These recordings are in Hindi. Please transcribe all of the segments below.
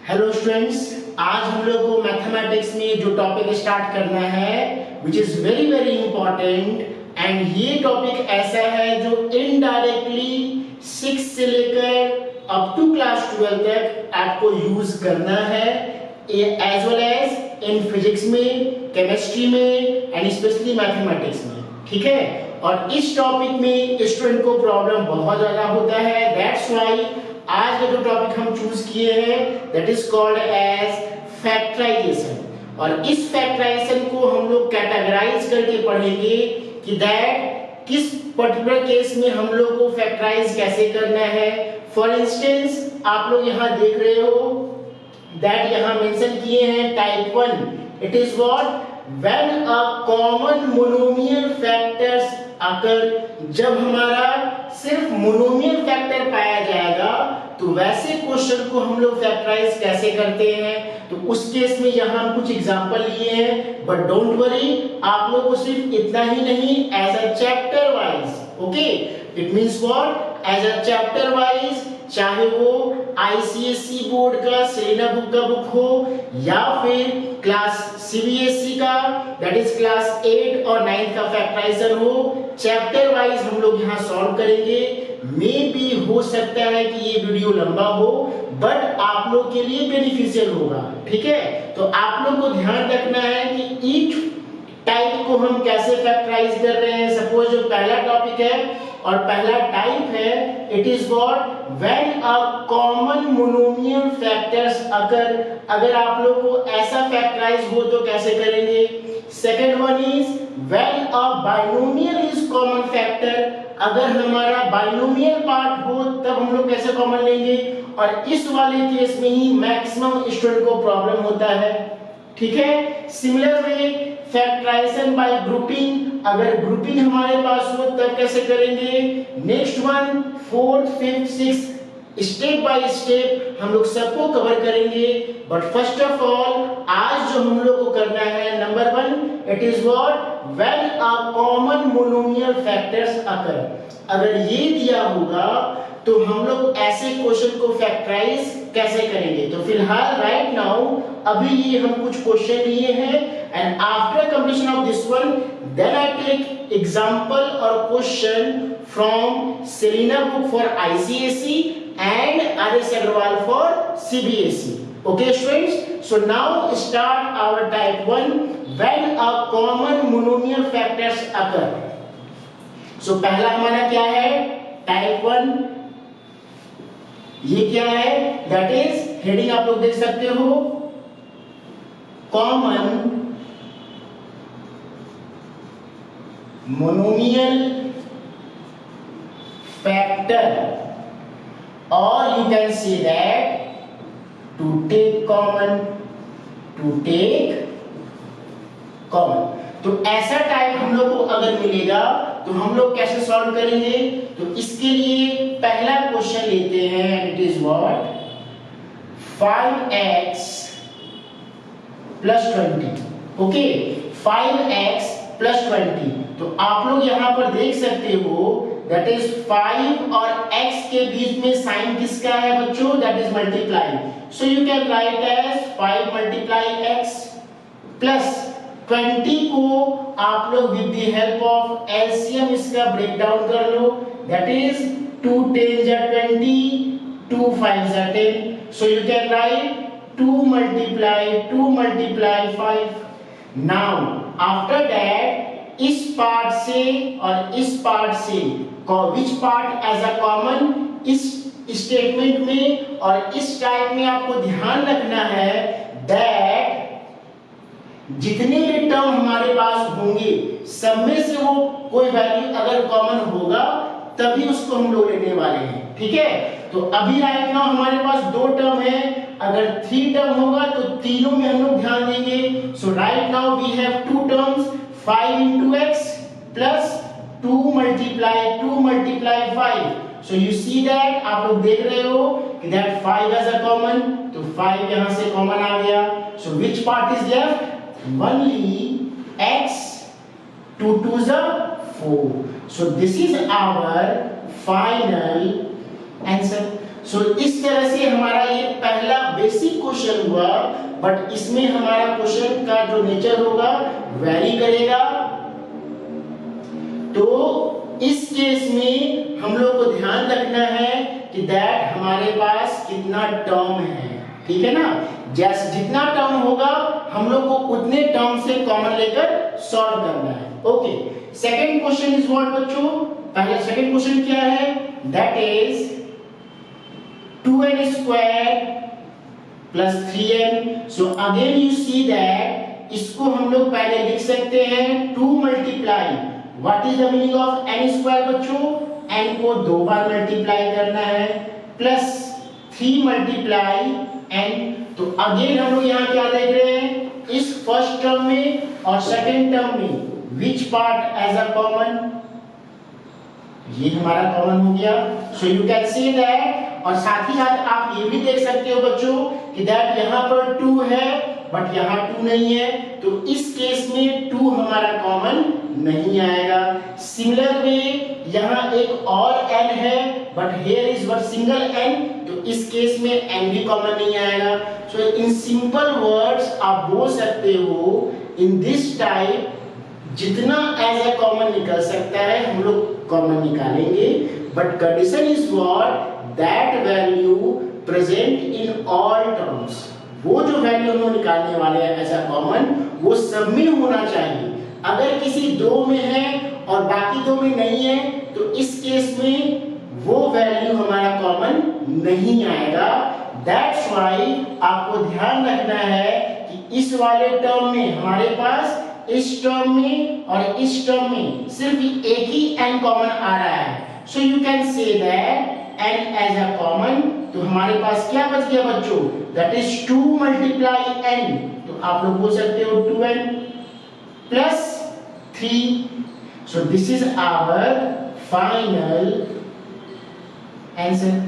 हेलो स्टूडेंट्स, आज हम लोग को मैथमेटिक्स में जो टॉपिक स्टार्ट करना है which is very very important and ये टॉपिक ऐसा है जो इनडायरेक्टली 6 से लेकर अप टू क्लास 12 तक आपको यूज करना है as well as in physics में, केमिस्ट्री में एंड स्पेशली मैथमेटिक्स में। ठीक है, और इस टॉपिक में स्टूडेंट को प्रॉब्लम बहुत ज्यादा होता है। दैट्स व्हाई आज का जो टॉपिक हम चूज किए हैं that is called as factorisation. और इस फैक्टराइजेशन को हम लोग कैटेगराइज करके पढ़ेंगे कि दैट किस पर्टिकुलर केस में हम लोग को फैक्टराइज कैसे करना है। फॉर इंस्टेंस आप लोग यहाँ देख रहे हो दैट यहाँ मेंशन किए हैं type 1। It is what when a common monomial factors अगर जब हमारा सिर्फ मोनोमियल फैक्टर पाया जाएगा तो वैसे क्वेश्चन को हम लोग फैक्टराइज कैसे करते हैं। तो उस केस में यहाँ हम कुछ एग्जांपल लिए हैं, बट डोंट वरी, आप लोग को सिर्फ इतना ही नहीं, as a chapter wise, okay, it means what, as a chapter wise, चाहे वो आईसीएसई बोर्ड का सेलेना बुक का बुक हो या फिर क्लास सीबीएसई का दैट इज क्लास 8 और 9 का फैक्टराइजेशन हो, चैप्टर वाइज हम लोग यहाँ सॉल्व करेंगे। मे बी हो सकता है कि ये वीडियो लंबा हो बट आप लोग के लिए बेनिफिशियल होगा। ठीक है, तो आप लोग को ध्यान रखना है कि ईच टाइप को हम कैसे फैक्टराइज कर रहे हैं। सपोज जो पहला टॉपिक है और पहला टाइप है, it is what when a common monomial factors अगर आप लोग को ऐसा फैक्टराइज हो तो कैसे करेंगे। Second one is when a binomial is common factor, अगर हमारा बाइनोमियल पार्ट हो तब हम लोग कैसे कॉमन लेंगे। और इस वाले केस में ही मैक्सिमम स्टूडेंट को प्रॉब्लम होता है। ठीक है, similar way factorisation by grouping, अगर ग्रुपिंग हमारे पास हो तब कैसे करेंगे। Next one, fourth, fifth, sixth, step by step हम लोग सबको कवर करेंगे। बट फर्स्ट ऑफ ऑल आज जो हम लोग को करना है number 1, it is what when a common monomial factors occur. अगर ये दिया होगा तो हम लोग ऐसे क्वेश्चन को फैक्टराइज कैसे करेंगे। तो फिलहाल राइट नाउ अभी ये हम कुछ क्वेश्चन लिए हैं and after completion of this one then I take example और question from Selina book for ICSE and RS Aggarwal for CBSE. Okay students, so now start our type 1 when a common monomial factors occur. So पहला हमारा क्या है टाइप 1, ये क्या है दैट इज हेडिंग आप लोग देख सकते हो कॉमन मोनोमियल फैक्टर और you can see that to take common, तो ऐसा टाइप हम लोग को अगर मिलेगा तो हम लोग कैसे सॉल्व करेंगे। तो इसके लिए पहला क्वेश्चन लेते हैं, it is what 5x + 20, okay, 5x + 20। तो आप लोग यहां पर देख सकते हो दैट इज 5 और x के बीच में साइन किसका है बच्चों, that is multiply. So you can write as 5 × x plus 20 को आप लोग with the help of LCM इसका ब्रेक डाउन कर लो, that is 2 10 = 20, 2 5 = 10। So you can write 2 × 5। Now after that इस पार्ट से और इस पार्ट से which part as a common, इस स्टेटमेंट में और इस टाइप में आपको ध्यान रखना है दैट जितने भी टर्म हमारे पास होंगे सब में से वो कोई वैल्यू अगर कॉमन होगा तभी उसको हम लोग लेने वाले हैं। ठीक है, तो अभी राइट नाउ हमारे पास 2 टर्म है, अगर 3 टर्म होगा तो तीनों में हम लोग ध्यान देंगे। So right now we have 2 terms 5 × x plus 2 × 5। So you see that आप लोग देख रहे हो कि दैट 5 एज अ कॉमन, तो 5 यहां से कॉमन आ गया। So which part is left, only x, 2 2s are 4। So this is our final answer. सो इस तरह से हमारा ये पहला बेसिक क्वेश्चन हुआ, बट इसमें हमारा क्वेश्चन का जो नेचर होगा वैरी करेगा। तो इस केस में हम लोग को ध्यान रखना है कि दैट हमारे पास कितना टर्म है, ठीक है ना। जैसे जितना टर्म होगा हम लोग को उतने टर्म से कॉमन लेकर सॉल्व करना है। Okay, second question is what बच्चों, पहले सेकंड क्वेश्चन क्या है, that is 2n square plus 3n। So again you see that इसको हम लोग पहले लिख सकते हैं 2 multiply, what is the meaning of n square बच्चों, n को 2 बार मल्टीप्लाई करना है, प्लस 3 मल्टीप्लाई n। तो अगेन हम लोग यहाँ क्या देख रहे हैं, इस फर्स्ट टर्म में और सेकंड टर्म में which part as a common, ये हमारा कॉमन हो गया। So you can say that, और साथ ही साथ आप ये भी देख सकते हो बच्चों कि दैट यहाँ पर 2 है बट यहाँ 2 नहीं है, तो इस केस में 2 हमारा कॉमन नहीं आएगा। सिमिलर वे यहाँ एक और n है but here is but single n, तो इस केस में n भी कॉमन नहीं आएगा। सो इन सिंपल वर्ड्स आप बोल सकते हो इन दिस टाइप जितना एज अ कॉमन निकल सकता है हम लोग कॉमन निकालेंगे, but condition is what, that value present in all terms. वो जो वैल्यू हम लोग निकालने वाले हैं एज अ कॉमन, वो सब में होना चाहिए। अगर किसी 2 में है और बाकी 2 में नहीं है, तो इस केस में वो वैल्यू हमारा कॉमन नहीं आएगा। दैट्स व्हाई आपको ध्यान रखना है कि इस वाले टर्म में हमारे पास, इस टर्म में और इस टर्म में सिर्फ एक ही n कॉमन आ रहा है। So you can say that n as a common, तो हमारे पास क्या बच गया बच्चों, दैट इज 2 मल्टीप्लाई n। तो आप लोग बोल सकते हो 2n plus 3। So this is our final answer.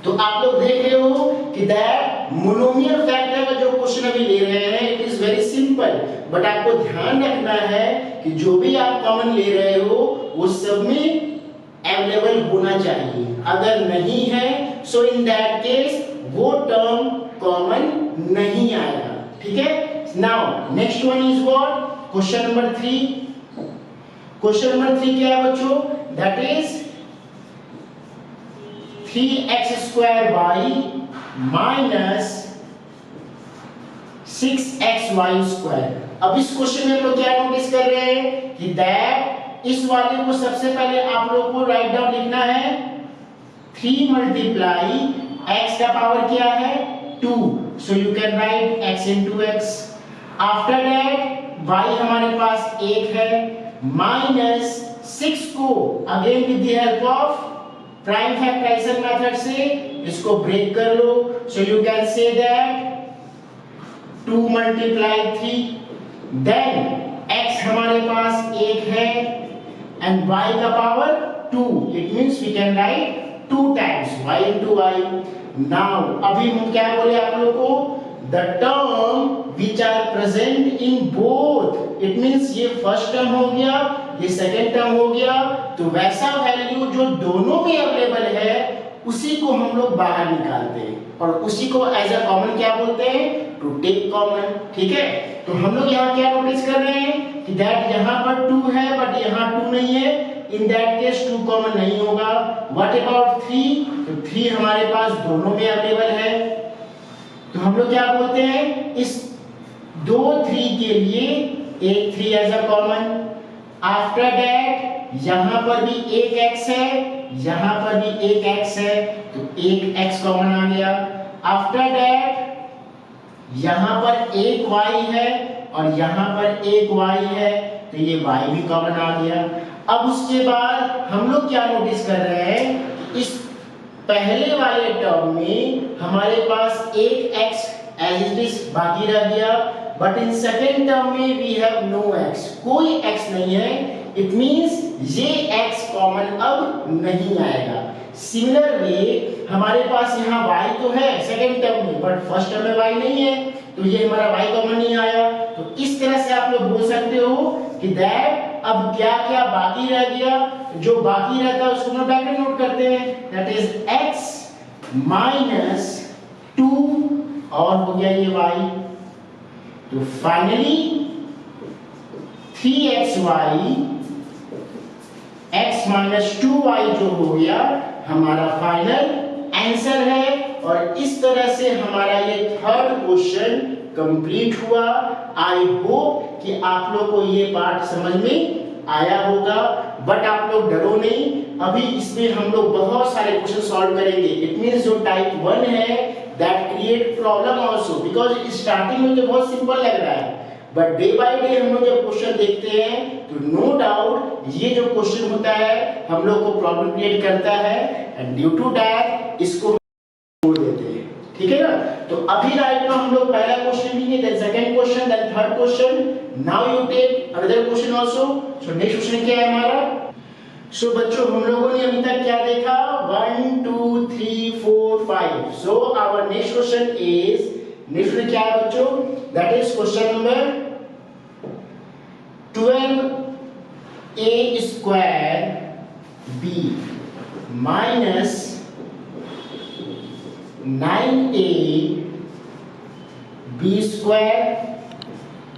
तो आप लोग देख रहे हो कि दैट मोनोमियल फैक्टर का जो क्वेश्चन अभी ले रहे हैं it is very simple, but आपको ध्यान रखना है कि जो भी आप कॉमन ले रहे हो वो सब में अवेलेबल होना चाहिए। अगर नहीं है सो इन दैट केस वो टर्म कॉमन नहीं आएगा, ठीक है। Now next one is what, question number 3। Question number 3 क्या है बच्चों, that is 3x square y minus 6xy square। अब इस क्वेश्चन में हम लोग क्या नोटिस कर रहे हैं कि दैट इस वाले को सबसे पहले आप लोग को राइट डाउन लिखना है 3 मल्टीप्लाई x का पावर क्या है 2, so you can write x into x। After that y हमारे पास 1 है, माइनस 6 को again with the help of prime factorization method से इसको ब्रेक कर लो। So you can say that 2 multiply 3, then x हमारे पास 1 है एंड y का power 2, it means we can write 2 times y into y। Now अभी हम क्या बोले आप लोगों को, the term which are present in both, it means ये फर्स्ट टर्म हो गया, ये सेकेंड टर्म हो गया, तो वैसा वैल्यू जो दोनों में अवेलेबल है उसी को हम लोग बाहर निकालते हैं और उसी को एज अ कॉमन क्या बोलते हैं, टू टेक कॉमन, ठीक है। तो हम लोग यहाँ क्या नोटिस कर रहे हैं कि दैट यहाँ पर 2 है बट यहाँ 2 नहीं है, इन दैट केस 2 कॉमन नहीं होगा। व्हाट अबाउट 3, तो 3 हमारे पास दोनों में अवेलेबल है, तो हम लोग क्या बोलते हैं, इस 2 3 के लिए एक 3 as a common. After that यहां पर भी एक x है, यहां पर भी एक x है, तो एक x कॉमन आ गया। आफ्टर दैट यहां पर एक y है और यहां पर एक y है, तो ये y भी कॉमन आ गया। अब उसके बाद हम लोग क्या नोटिस कर रहे हैं, इस पहले वाले टर्म में हमारे पास एक x एज इट इज बाकी रह गया, बट इन सेकेंड टर्म में वी हैव नो x, कोई x नहीं है, इट मींस ये x कॉमन अब नहीं आएगा। सिमिलर वे हमारे पास यहाँ y तो है सेकेंड टर्म में, बट फर्स्ट टर्म में y नहीं है, तो ये हमारा y कॉमन नहीं आया। तो इस तरह से आप लोग बोल सकते हो कि दैट अब क्या क्या बाकी रह गया, जो बाकी रहता है उसको हम ब्रैकेट नोट करते हैं, दैट इज x माइनस 2 और हो गया ये y। तो finally 3xy x minus 2y जो हो गया हमारा फाइनल आंसर है। और इस तरह से हमारा ये थर्ड क्वेश्चन कंप्लीट हुआ। आई होप कि आप लोग को ये पार्ट समझ में आया होगा, बट आप लोग डरो नहीं, अभी इसमें हम लोग बहुत सारे क्वेश्चन सॉल्व करेंगे। इट मींस जो टाइप 1 है that create problem also, because starting में तो बहुत सिंपल लग रहा है, बट डे बाय डे हम लोग जब क्वेश्चन देखते हैं तो नो डाउट ये जो क्वेश्चन होता है हम लोग को प्रॉब्लम क्रिएट करता है, एंड ड्यू टू दैट इसको छोड़ देते हैं। ठीक है ना? तो अभी राइट नाउ हम लोग पहला क्वेश्चन लेंगे, then second question, then third question. Now you take another question also. So next question क्या है हमारा? सो बच्चों हम लोगों ने अभी तक क्या देखा? 1 2 3 4 5। So our next question is, next question क्या है बच्चों? That is question number 12a square b minus 9a b square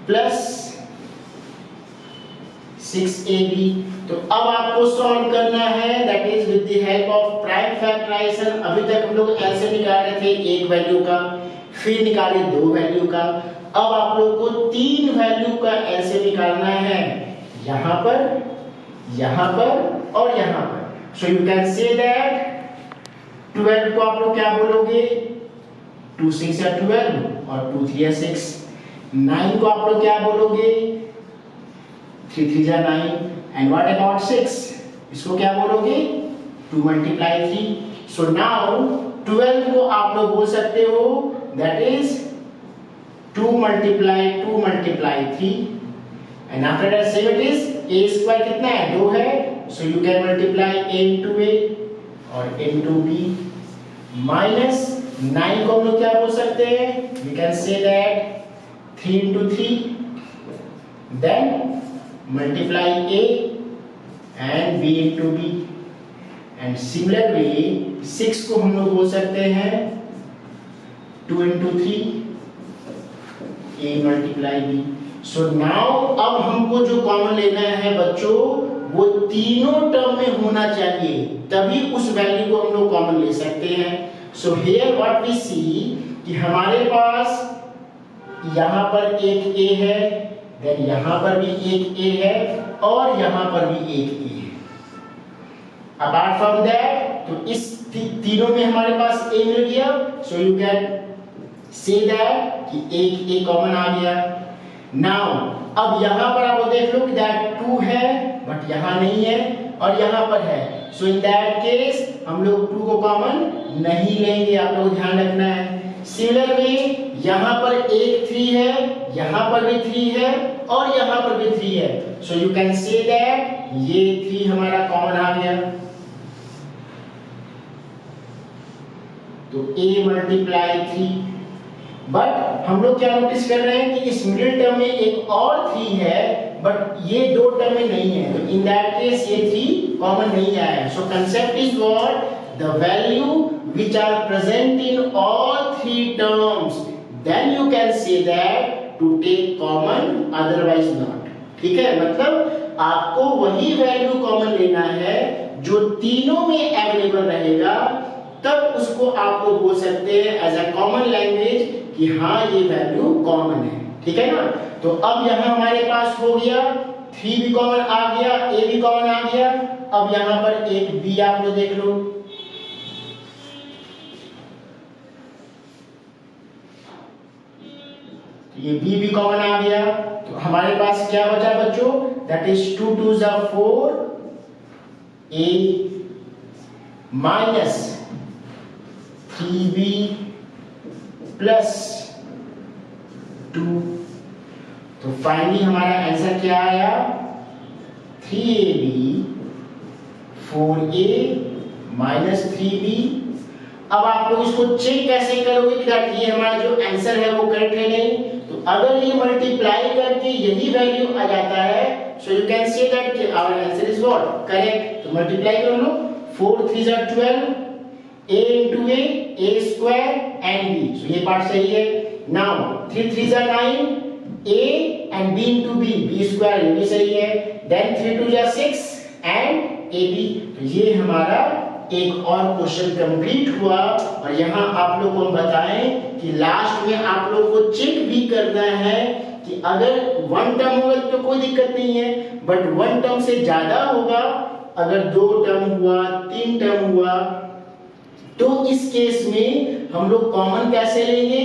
plus 6ab। तो अब आपको सॉल्व करना है, that is with the help of prime factorisation. अभी तक हम लोग ऐसे निकाल रहे थे एक वैल्यू का, फिर निकाले दो वैल्यू का, अब आप लोग को तीन वैल्यू का ऐसे निकालना है, यहां पर और यहां पर। सो यू कैन से दैट 12 को आप लोग क्या बोलोगे? 2 6 या 12 और 2 3 या 6। 9 को आप लोग क्या बोलोगे? 3 3 या 9। And what about 6? इसको क्या बोलोगे? 2 मल्टीप्लाई 3। सो नाउ 12 को आप लोग बोल सकते हो that is 2 multiply 3, and after that same it is a square कितना है? 2 है, so you can multiply a into a और a into b minus 9 को हम लोग क्या बोल सकते हैं? we can say that 3 into 3, then multiply a and b into b, and similarly 6 को हम लोग बोल सकते हैं 2 into 3 a multiply b। So now अब हमको जो कॉमन लेना है बच्चों वो तीनों टर्म में होना चाहिए, तभी उस वैल्यू को हम लोग कॉमन ले सकते हैं। सो हियर व्हाट वी सी कि हमारे पास यहाँ पर एक a है, देन यहाँ पर भी एक a है और यहाँ पर भी एक a है। अपार्ट फ्रॉम दैट तो इस तीनों में हमारे पास a मिल गया। So you can say that कि एक a कॉमन आ गया। नाउ अब यहाँ पर आप देख लो कि दैट 2 है बट यहाँ नहीं है और यहाँ पर है। सो इन दैट केस हम लोग 2 को कॉमन नहीं लेंगे, आप लोग ध्यान रखना है। सिमिलरली यहाँ पर एक 3 है, यहाँ पर भी 3 है और यहाँ पर भी 3 है। So you can say that ये 3 हमारा कॉमन आ गया। तो a मल्टीप्लाई 3, बट हम लोग क्या नोटिस कर रहे हैं कि इस मिडिल टर्म में एक और 3 है बट ये दो टर्म में नहीं है, तो इन दैट केस ये 3 कॉमन नहीं आया। So concept is what? The value which are present in all 3 terms, then you can say that to take common, otherwise not. ठीक है, मतलब आपको वही वैल्यू कॉमन लेना है जो तीनों में अवेलेबल रहेगा, तब उसको आप लोग बोल सकते हैं एज अ कॉमन लैंग्वेज कि हाँ ये वैल्यू कॉमन है। ठीक है ना? तो अब यहाँ हमारे पास हो गया 3 भी कॉमन आ गया, a भी कॉमन आ गया। अब यहाँ पर एक b आप लोग देख लो, ये b भी कॉमन आ गया। तो हमारे पास क्या बचा बच्चों? That is 2 2 4 a minus 3b plus 2। तो फाइनली हमारा आंसर क्या आया? 3ab 4a minus 3b। अब आप लोग इसको चेक कैसे करोगे कि ये हमारा जो आंसर है वो करेक्ट है नहीं? तो अगर ये मल्टीप्लाई करके यही वैल्यू आ जाता है, so you can say that our answer is what? Correct. तो मल्टीप्लाई कर लो, 4 3 12 a into a square and b, so ये पार्ट सही है। now 3 3 जा 9, a and b into b square, ये भी सही है। then 3 2 जा 6 and ab, तो ये हमारा एक और क्वेश्चन कंप्लीट हुआ। और यहाँ आप लोग को बताएं कि लास्ट में आप लोग को चेक भी करना है कि अगर वन टर्म होगा तो कोई दिक्कत नहीं है, बट वन टर्म से ज्यादा होगा, अगर 2 टर्म हुआ, 3 टर्म हुआ, तो इस केस में हम लोग कॉमन कैसे लेंगे,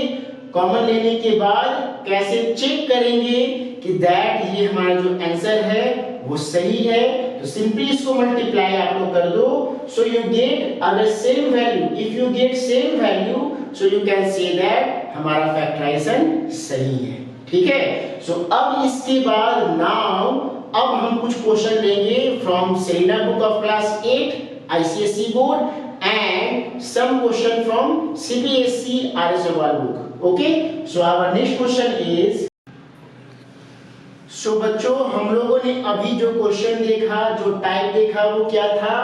कॉमन लेने के बाद कैसे चेक करेंगे कि दैट ये हमारा जो आंसर है वो सही है। तो सिंपली इसको मल्टीप्लाई आप लोग कर दो, सो यू गेट, अगर same value, if you get same value, so you can say that हमारा फैक्टराइजेशन सही है। ठीक है, सो अब इसके बाद नाउ अब हम कुछ क्वेश्चन लेंगे from Selina book of class 8 ICSE board and some question from CBSE RS Agarwal book. Okay, so our next question is, so बच्चों हम लोगों ने अभी जो क्वेश्चन देखा, जो टाइप देखा, वो क्या था,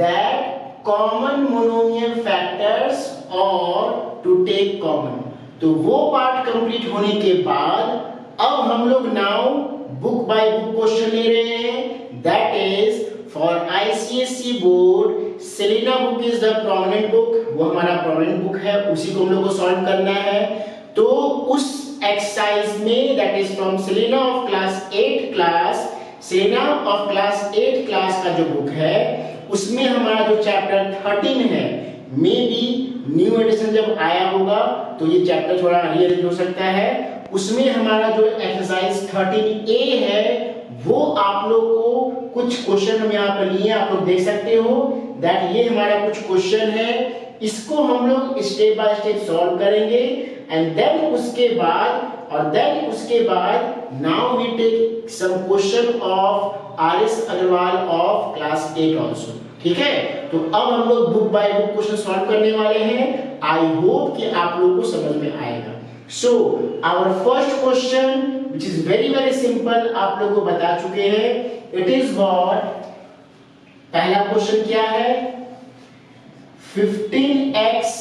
that common monomial factors or to take common। तो वो पार्ट कंप्लीट होने के बाद अब हम लोग now book by book question ले रहे हैं। that is for ICSE board Selina book is the prominent book, वो हमारा प्रोमिनेंट बुक है, उसी को हम लोग को सॉल्व करना है। तो उस एक्सरसाइज में that is from Selina of class 8 class, Selina of class 8 class का जो बुक है उसमें हमारा जो चैप्टर 13 है, मे बी न्यू एडिशन जब आया होगा तो ये चैप्टर थोड़ा रीअरेंज हो सकता है, उसमें हमारा जो एक्सरसाइज 13A है वो आप लोग को कुछ क्वेश्चन हम यहाँ पर लिए, आप लोग देख सकते हो दैट ये हमारा कुछ क्वेश्चन है, इसको हम लोग स्टेप बाय स्टेप सॉल्व करेंगे एंड देन उसके बाद now we take some question of RS Agarwal of class 8 also. ठीक है, तो अब हम लोग book by book question solve करने वाले हैं। आई होप कि आप लोग को समझ में आएगा। So our first question which is very very simple, आप लोगों को बता चुके हैं, it is what, पहला क्वेश्चन क्या है, 15x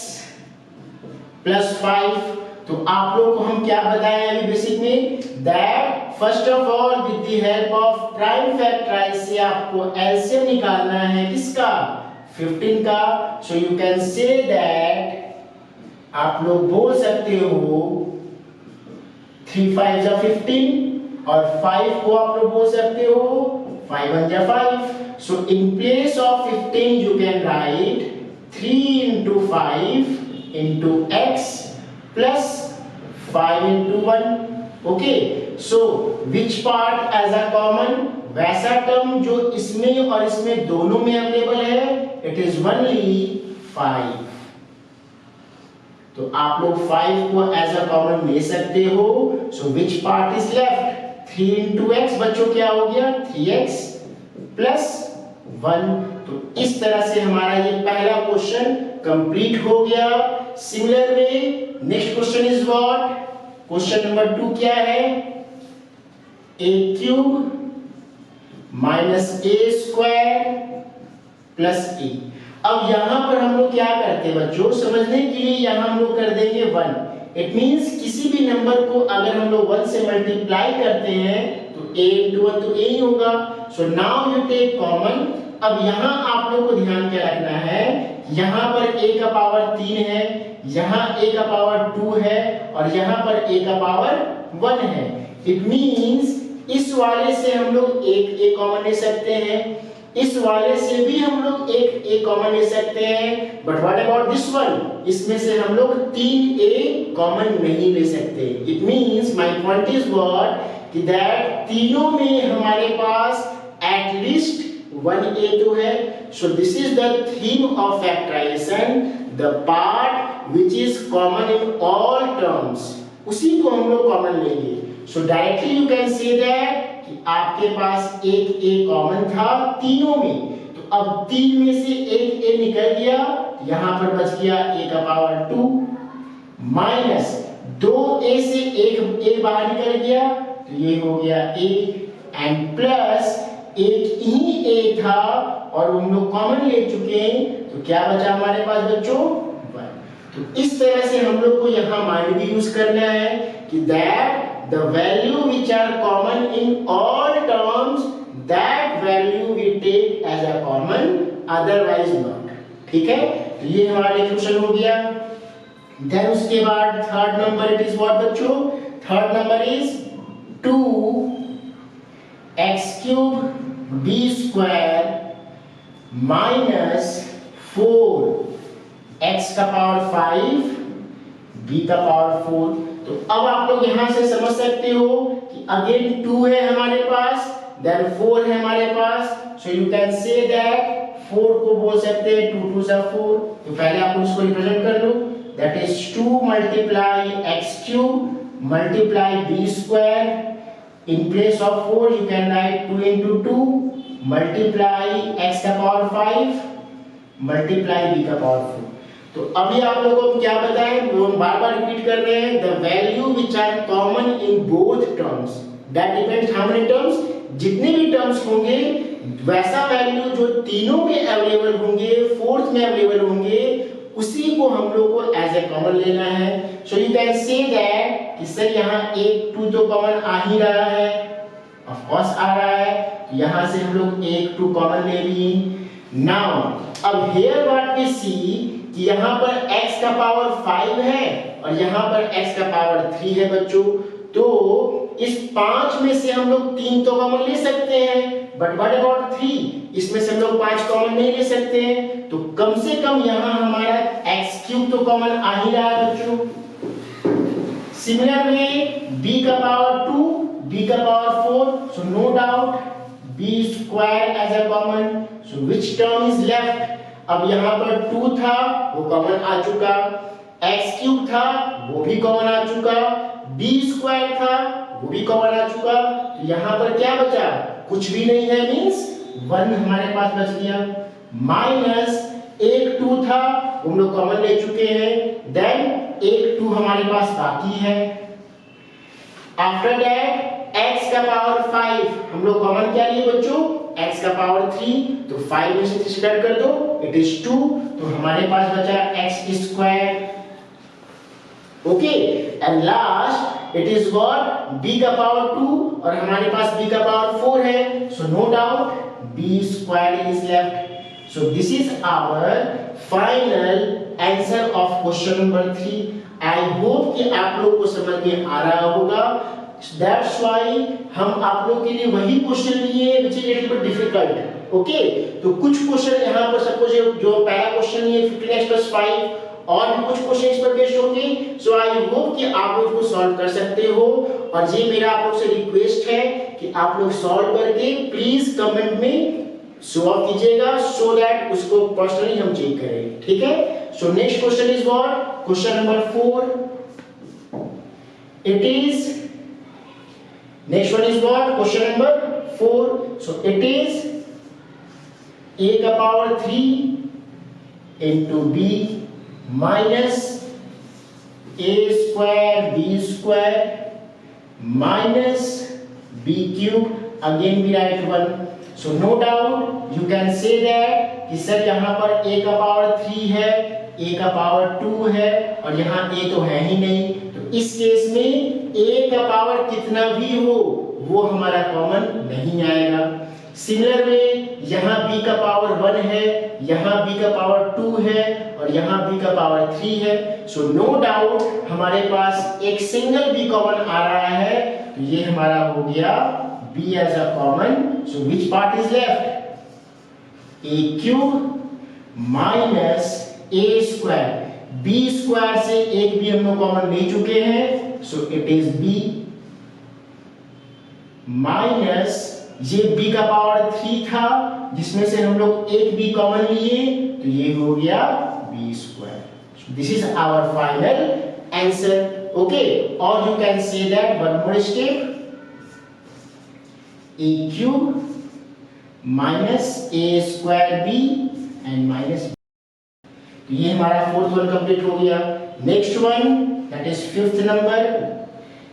plus 5। तो आप लोगों को हम क्या बताए अभी बेसिक में, that first of all with the help of prime factorize से आपको एलसीएम निकालना है किसका, 15 का। so you can say that, आप लोग बोल सकते हो 3 5 जा 15 और 5 को आप लोग बोल सकते हो 5 1 जा 5। so in place of 15 you can write 3 into 5 into x plus 5 into 1। okay, so which part as a common, वैसा टर्म जो इसमें और इसमें दोनों में अवेलेबल है, it is only 5। तो आप लोग 5 को एज अ कॉमन ले सकते हो। So which part is left, 3 into x बच्चों क्या हो गया, 3x plus 1। तो इस तरह से हमारा ये पहला क्वेश्चन कंप्लीट हो गया। Similar way next question is what, question number 2 क्या है, a cube minus a square plus a। अब यहां पर हम लोग क्या करते हैं बच्चों, समझने के लिए यहां हम लोग कर देंगे 1। इट मींस किसी भी नंबर को अगर हम लोग 1 से मल्टीप्लाई करते हैं तो a into 1 तो a ही होगा। So now you take common. अब यहां आप लोग को ध्यान क्या रखना है, यहां पर a का पावर 3 है, यहां a का पावर 2 है और यहां पर a का पावर 1 है। इट मींस इस वाले से हम लोग एक a कॉमन ले सकते हैं, इस वाले से भी हम लोग एक a कॉमन ले सकते हैं, but what about this one, इसमें से हम लोग 3a कॉमन नहीं ले सकते। It means my point is what कि दैट तीनों में हमारे पास एटलीस्ट 1a तो है। So this is the theme of factorisation, the part which is common in all terms, उसी को हम लोग कॉमन लेंगे। So directly you can say that कि आपके पास एक a कॉमन था तीनों में, तो अब 3 में से एक a निकल गया, यहां पर बच गया a का पावर 2 माइनस 2a से एक a बाहर निकल गया तो ये हो गया a एंड प्लस एक ही a था और हम लोग कॉमन ले चुके हैं, तो क्या बचा हमारे पास बच्चों 1। तो इस तरह से हम लोग को यहाँ माइंड भी यूज करना है कि that the value which are common in all terms, that value we take as a common, otherwise not. ठीक है, तो ये हमारा क्वेश्चन हो गया। देन उसके बाद third number, it is what बच्चों, third number is 2x³ b² minus 4x का पावर 5 b का पावर 4। तो अब आप लोग यहां से समझ सकते हो कि अगेन 2 है हमारे पास, देन 4 है हमारे पास, so you can say that 4 को बोल सकते हैं 2 2 4। तो पहले आप लोग इसको रिप्रेजेंट कर लो, that is 2 multiply x³ multiply b²। In place of 4 you can write 2 into 2 multiply x का पावर 5 multiply b का पावर 4। तो अभी आप लोगों को क्या बताएं, वो बार बार रिपीट कर रहे हैं, the value which are common in both terms, that depends how many terms, जितने भी टर्म्स होंगे वैसा वैल्यू जो तीनों में अवेलेबल होंगे, फोर्थ में अवेलेबल होंगे, उसी को हम लोग को एज ए कॉमन लेना है। So you can say that कि सर यहाँ 1 2 तो कॉमन आ ही रहा है, ऑफ कोर्स आ रहा है, तो यहाँ से हम लोग 1 2 कॉमन ले लिए। नाउ अब हियर व्हाट वी सी कि यहाँ पर x का पावर 5 है और यहाँ पर x का पावर 3 है बच्चों। तो इस 5 में से हम लोग 3 तो कॉमन ले सकते हैं, बट व्हाट अबाउट 3, इसमें से हम लोग 5 कॉमन नहीं ले सकते हैं। तो कम से कम यहाँ हमारा x³ तो कॉमन आ ही रहा है बच्चों। सिमिलर में b का पावर 2 b का power 4, so no doubt b² as a common. So which term is left, अब यहाँ पर 2 था वो कॉमन आ चुका, x³ था वो भी कॉमन आ चुका, b² था वो भी कॉमन आ चुका, तो यहाँ पर क्या बचा, कुछ भी नहीं है, मींस 1 हमारे पास बच गया। माइनस 1 2 था हम लोग कॉमन ले चुके हैं, देन 1 2 हमारे पास बाकी है। आफ्टर दैट x का पावर 5 हम लोग कॉमन क्या लिए बच्चों, x का पावर 3, तो 5 में से 3 स्क्वायर कर दो, इट इज 2, तो हमारे पास बचा x²। Okay, and last it is what, b का पावर 2 और हमारे पास b का पावर 4 है, so no doubt b² is left. So this is our final answer of question number 3। I hope कि आप लोग को समझ में आ रहा होगा, दैट्स व्हाई हम आप लोग के लिए वही क्वेश्चन लिए which is little bit difficult. Okay, तो कुछ क्वेश्चन यहाँ पर सपोज जो पहला क्वेश्चन ये 15x + 5 और भी कुछ क्वेश्चन इस पर बेस्ड होंगे। सो आई होप कि आप लोग इसको सॉल्व कर सकते हो, और ये मेरा आप लोग से रिक्वेस्ट है कि आप लोग सॉल्व करके प्लीज कमेंट में शो ऑफ कीजिएगा, सो दैट उसको पर्सनली हम चेक करें। ठीक है, सो next question is what, question number 4, it is next one is what, question number 4, so it is a का power 3 into b minus a² b² minus b³ again we write 1, so no doubt you can say that कि सर यहाँ पर a का पावर 3 है, a का पावर 2 है और यहाँ a तो है ही नहीं, तो इस केस में a का पावर कितना भी हो वो हमारा कॉमन नहीं आएगा। सिमिलर में यहाँ b का पावर 1 है, यहाँ b का पावर 2 है और यहाँ b का पावर 3 है, सो नो डाउट हमारे पास एक सिंगल b कॉमन आ रहा है, तो ये हमारा हो गया b as a common. So which part is left, a³ minus a², b² से एक भी हम लोग कॉमन ले चुके हैं, सो इट इज b माइनस ये b का पावर 3 था जिसमें से हम लोग एक b कॉमन लिए, तो ये हो गया b²। This is our final answer. Okay, और you can say that one more step, a³ minus a² b and minus, तो ये हमारा फोर्थ वन कंप्लीट हो गया। Next one that is fifth number,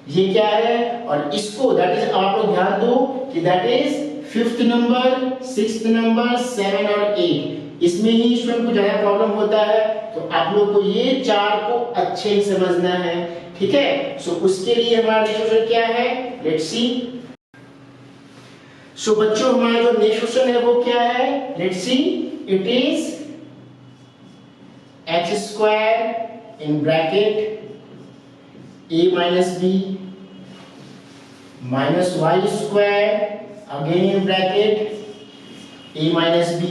ये क्या है, और इसको दैट इज आप लोग ध्यान दो कि that is fifth number, sixth number, 7 और 8, इसमें ही स्टूडेंट को ज्यादा प्रॉब्लम होता है, तो आप लोग को ये चार को अच्छे से समझना है, ठीक है। सो उसके लिए हमारा नेक्स्ट क्वेश्चन क्या है, लेट्स सी। सो बच्चों हमारा जो नेक्स्ट क्वेश्चन है वो क्या है, let's see. It is x square in bracket a minus b minus y square again in bracket a minus b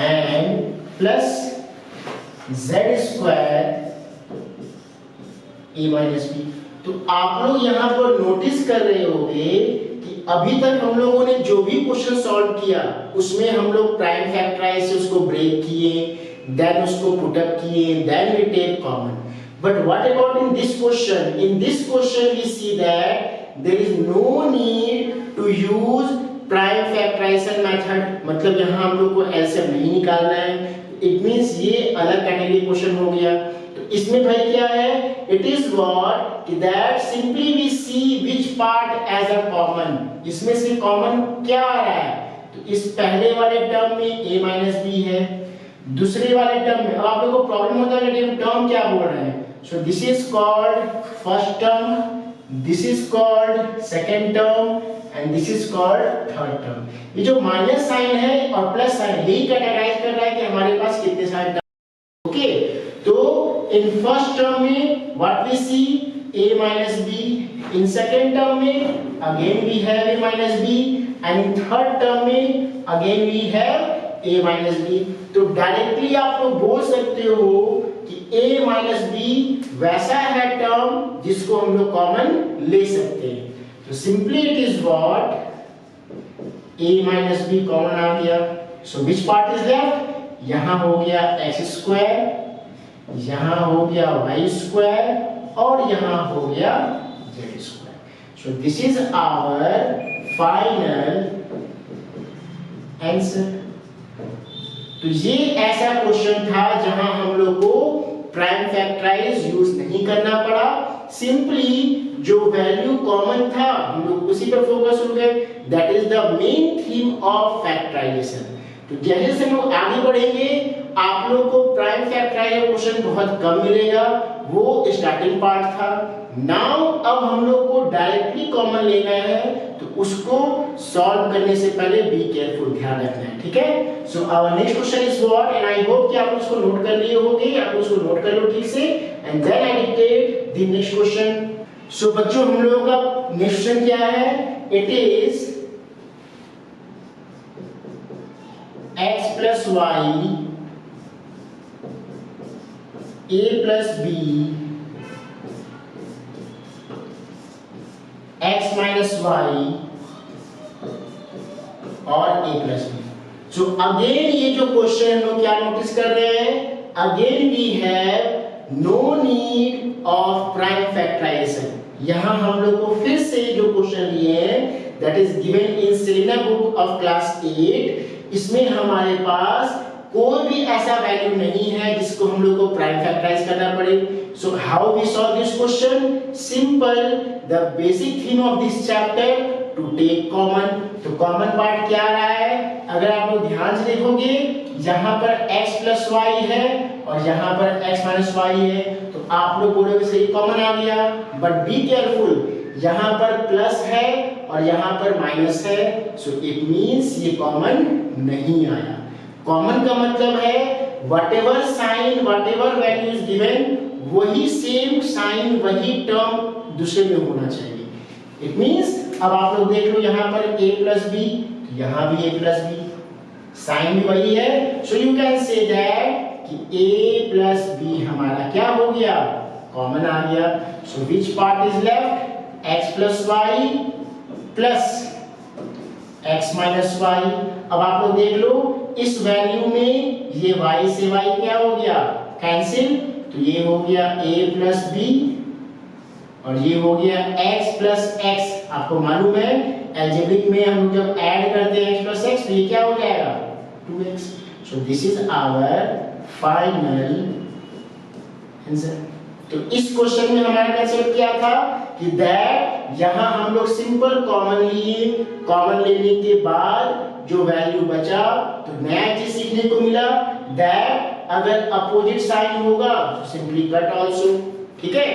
and plus z square a minus b। तो आप लोग यहाँ पर नोटिस कर रहे होंगे कि अभी तक हम लोगों ने जो भी क्वेश्चन सॉल्व किया उसमें हम लोग प्राइम फैक्टराइज से उसको ब्रेक किए, then उसको put up किए, then we take common. But what about in this question? In this question we see that there is no need to use prime factorization method, मतलब यहाँ हम लोग को LCM नहीं निकालना है, it means ये अलग कैटेगरी क्वेश्चन हो गया। तो इसमें भाई क्या है, it is what that simply we see which part as a common, इसमें से कॉमन क्या आ रहा है, तो इस पहले वाले टर्म में a minus b है, दूसरे वाले टर्म में। अब आप लोगों को प्रॉब्लम होता है कि टर्म क्या बोल रहे हैं, सो this is called first term, this is called second term and this is called third term. ये जो माइनस साइन है और प्लस साइन यही कैटेगराइज कर रहा है कि हमारे पास कितने सारे टर्म। ओके, तो इन फर्स्ट टर्म में what we see a minus b, in second term में again we have a minus b and in third term में again we have a minus b। तो डायरेक्टली आप लोग बोल सकते हो कि a minus b वैसा है टर्म जिसको हम लोग कॉमन ले सकते हैं। तो simply it is what a minus b common आ गया। So which part is left, यहां हो गया x स्क्वायर, यहां हो गया y स्क्वायर और यहां हो गया z square. So this is our final answer. तो ये ऐसा क्वेश्चन था जहां हम लोग को प्राइम फैक्टराइज यूज नहीं करना पड़ा, सिंपली जो वैल्यू कॉमन था हम लोग उसी पर फोकस हो गए। That is the main theme of factorisation. तो जैसे से हम लोग आगे बढ़ेंगे आप लोग को प्राइम फैक्टराइज क्वेश्चन बहुत कम मिलेगा, वो स्टार्टिंग पार्ट था। नाउ अब हम लोग को डायरेक्टली कॉमन लेना है, तो उसको सॉल्व करने से पहले बी केयरफुल, ध्यान रखना है, ठीक है। So our next question is what, and I hope कि आप उसको नोट कर लिए होंगे, आप उसको नोट कर लो ठीक से, and then I dictate the next question. So बच्चों हम लोगों का नेक्स्ट क्वेश्चन क्या है, it is x plus y a plus b x minus y और a plus b। So again ये जो क्वेश्चन हम लोग क्या नोटिस कर रहे हैं, again we have no need of prime factorisation. यहां हम लोग को फिर से जो क्वेश्चन लिए हैं that is given in Selena book of class 8, इसमें हमारे पास कोई भी ऐसा वैल्यू नहीं है जिसको हम लोग को प्राइम फैक्टराइज करना पड़े। So how we solve this question, simple, the basic theme of this chapter to take common. तो कॉमन पार्ट क्या आ रहा है, अगर आप लोग ध्यान से देखोगे यहाँ पर x plus y है और यहाँ पर x minus y है, तो आप लोग बोलोगे सही कॉमन आ गया, बट बी केयरफुल, यहाँ पर प्लस है और यहाँ पर माइनस है, सो इट मींस ये कॉमन नहीं आया। कॉमन का मतलब है whatever sign whatever value is given वही सेम साइन वही टर्म दूसरे में होना चाहिए। इट मींस अब आप लोग देख लो यहाँ पर a plus b, यहाँ भी a plus b, साइन भी वही है, so you can say that कि a plus b हमारा क्या हो गया, कॉमन आ गया। So which part is left, x plus y plus x minus y। अब आप लोग देख लो इस वैल्यू में ये y से y क्या हो गया, कैंसिल, तो ये हो गया a plus b और ये हो गया x plus x। आपको मालूम है अलजेब्रिक में हम जब ऐड करते हैं x plus x तो ये क्या हो जाएगा 2x। So this is our final answer. तो इस क्वेश्चन में हमारा कंसेप्ट क्या था कि दैट यहाँ हम लोग सिंपल कॉमन लिए, कॉमन लेने के बाद जो वैल्यू बचा तो नया चीज सीखने को मिला दैट अगर अपोजिट साइन होगा तो सिंपली कट आल्सो। ठीक है,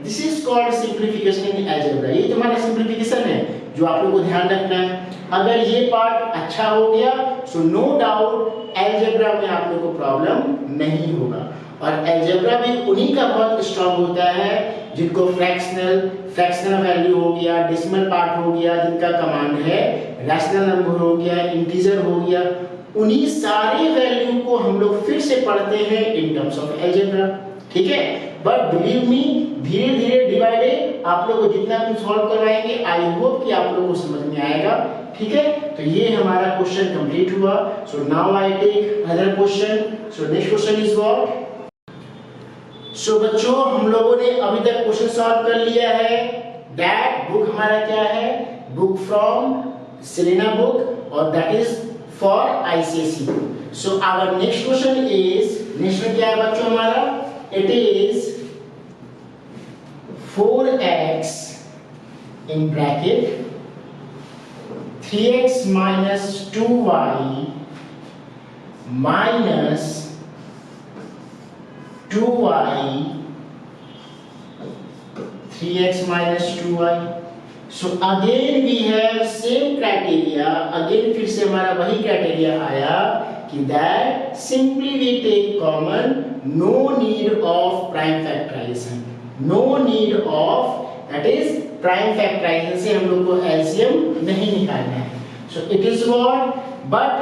this is called simplification in algebra. ये तुम्हारा सिंप्लीफिकेशन है जो आप लोगों को ध्यान रखना है। अगर ये पार्ट अच्छा हो गया सो नो डाउट अलजेब्रा में आप लोगों को प्रॉब्लम नहीं होगा। और अलजेब्रा भी उन्हीं का बहुत स्ट्रांग होता है जिनको फ्रैक्शनल वैल्यू हो गया, डेसिमल पार्ट हो गया, जिनका कमांड है रैशनल नंबर हो गया, इंटीजर हो गया, उन्हीं सारे वैल्यू को हम लोग फिर से पढ़ते हैं इन टर्म्स ऑफ अलजेब्रा। ठीक है, बट बिलीव मी धीरे धीरे डिवाइडेड आप लोगों को जितना भी सॉल्व करवाएंगे आई होप कि आप लोगों को समझ में आएगा। ठीक है, तो ये हमारा क्वेश्चन कंप्लीट हुआ। So now I take other question. So next question is what. So बच्चों हम लोगों ने अभी तक क्वेश्चन सॉल्व कर लिया है। दैट बुक हमारा क्या है, बुक फ्रॉम सेलेना बुक और that is for ICSE. So our next question is, next में क्या है बच्चों हमारा, it is 4x in bracket 3x minus 2y minus 2y 3x minus 2y. So again we have same criteria. Again फिर से हमारा वही criteria आया कि that simply we take common, no need of prime factorization. No need of, that is prime factorization से हम लोग को LCM नहीं निकालना है. So it is what, but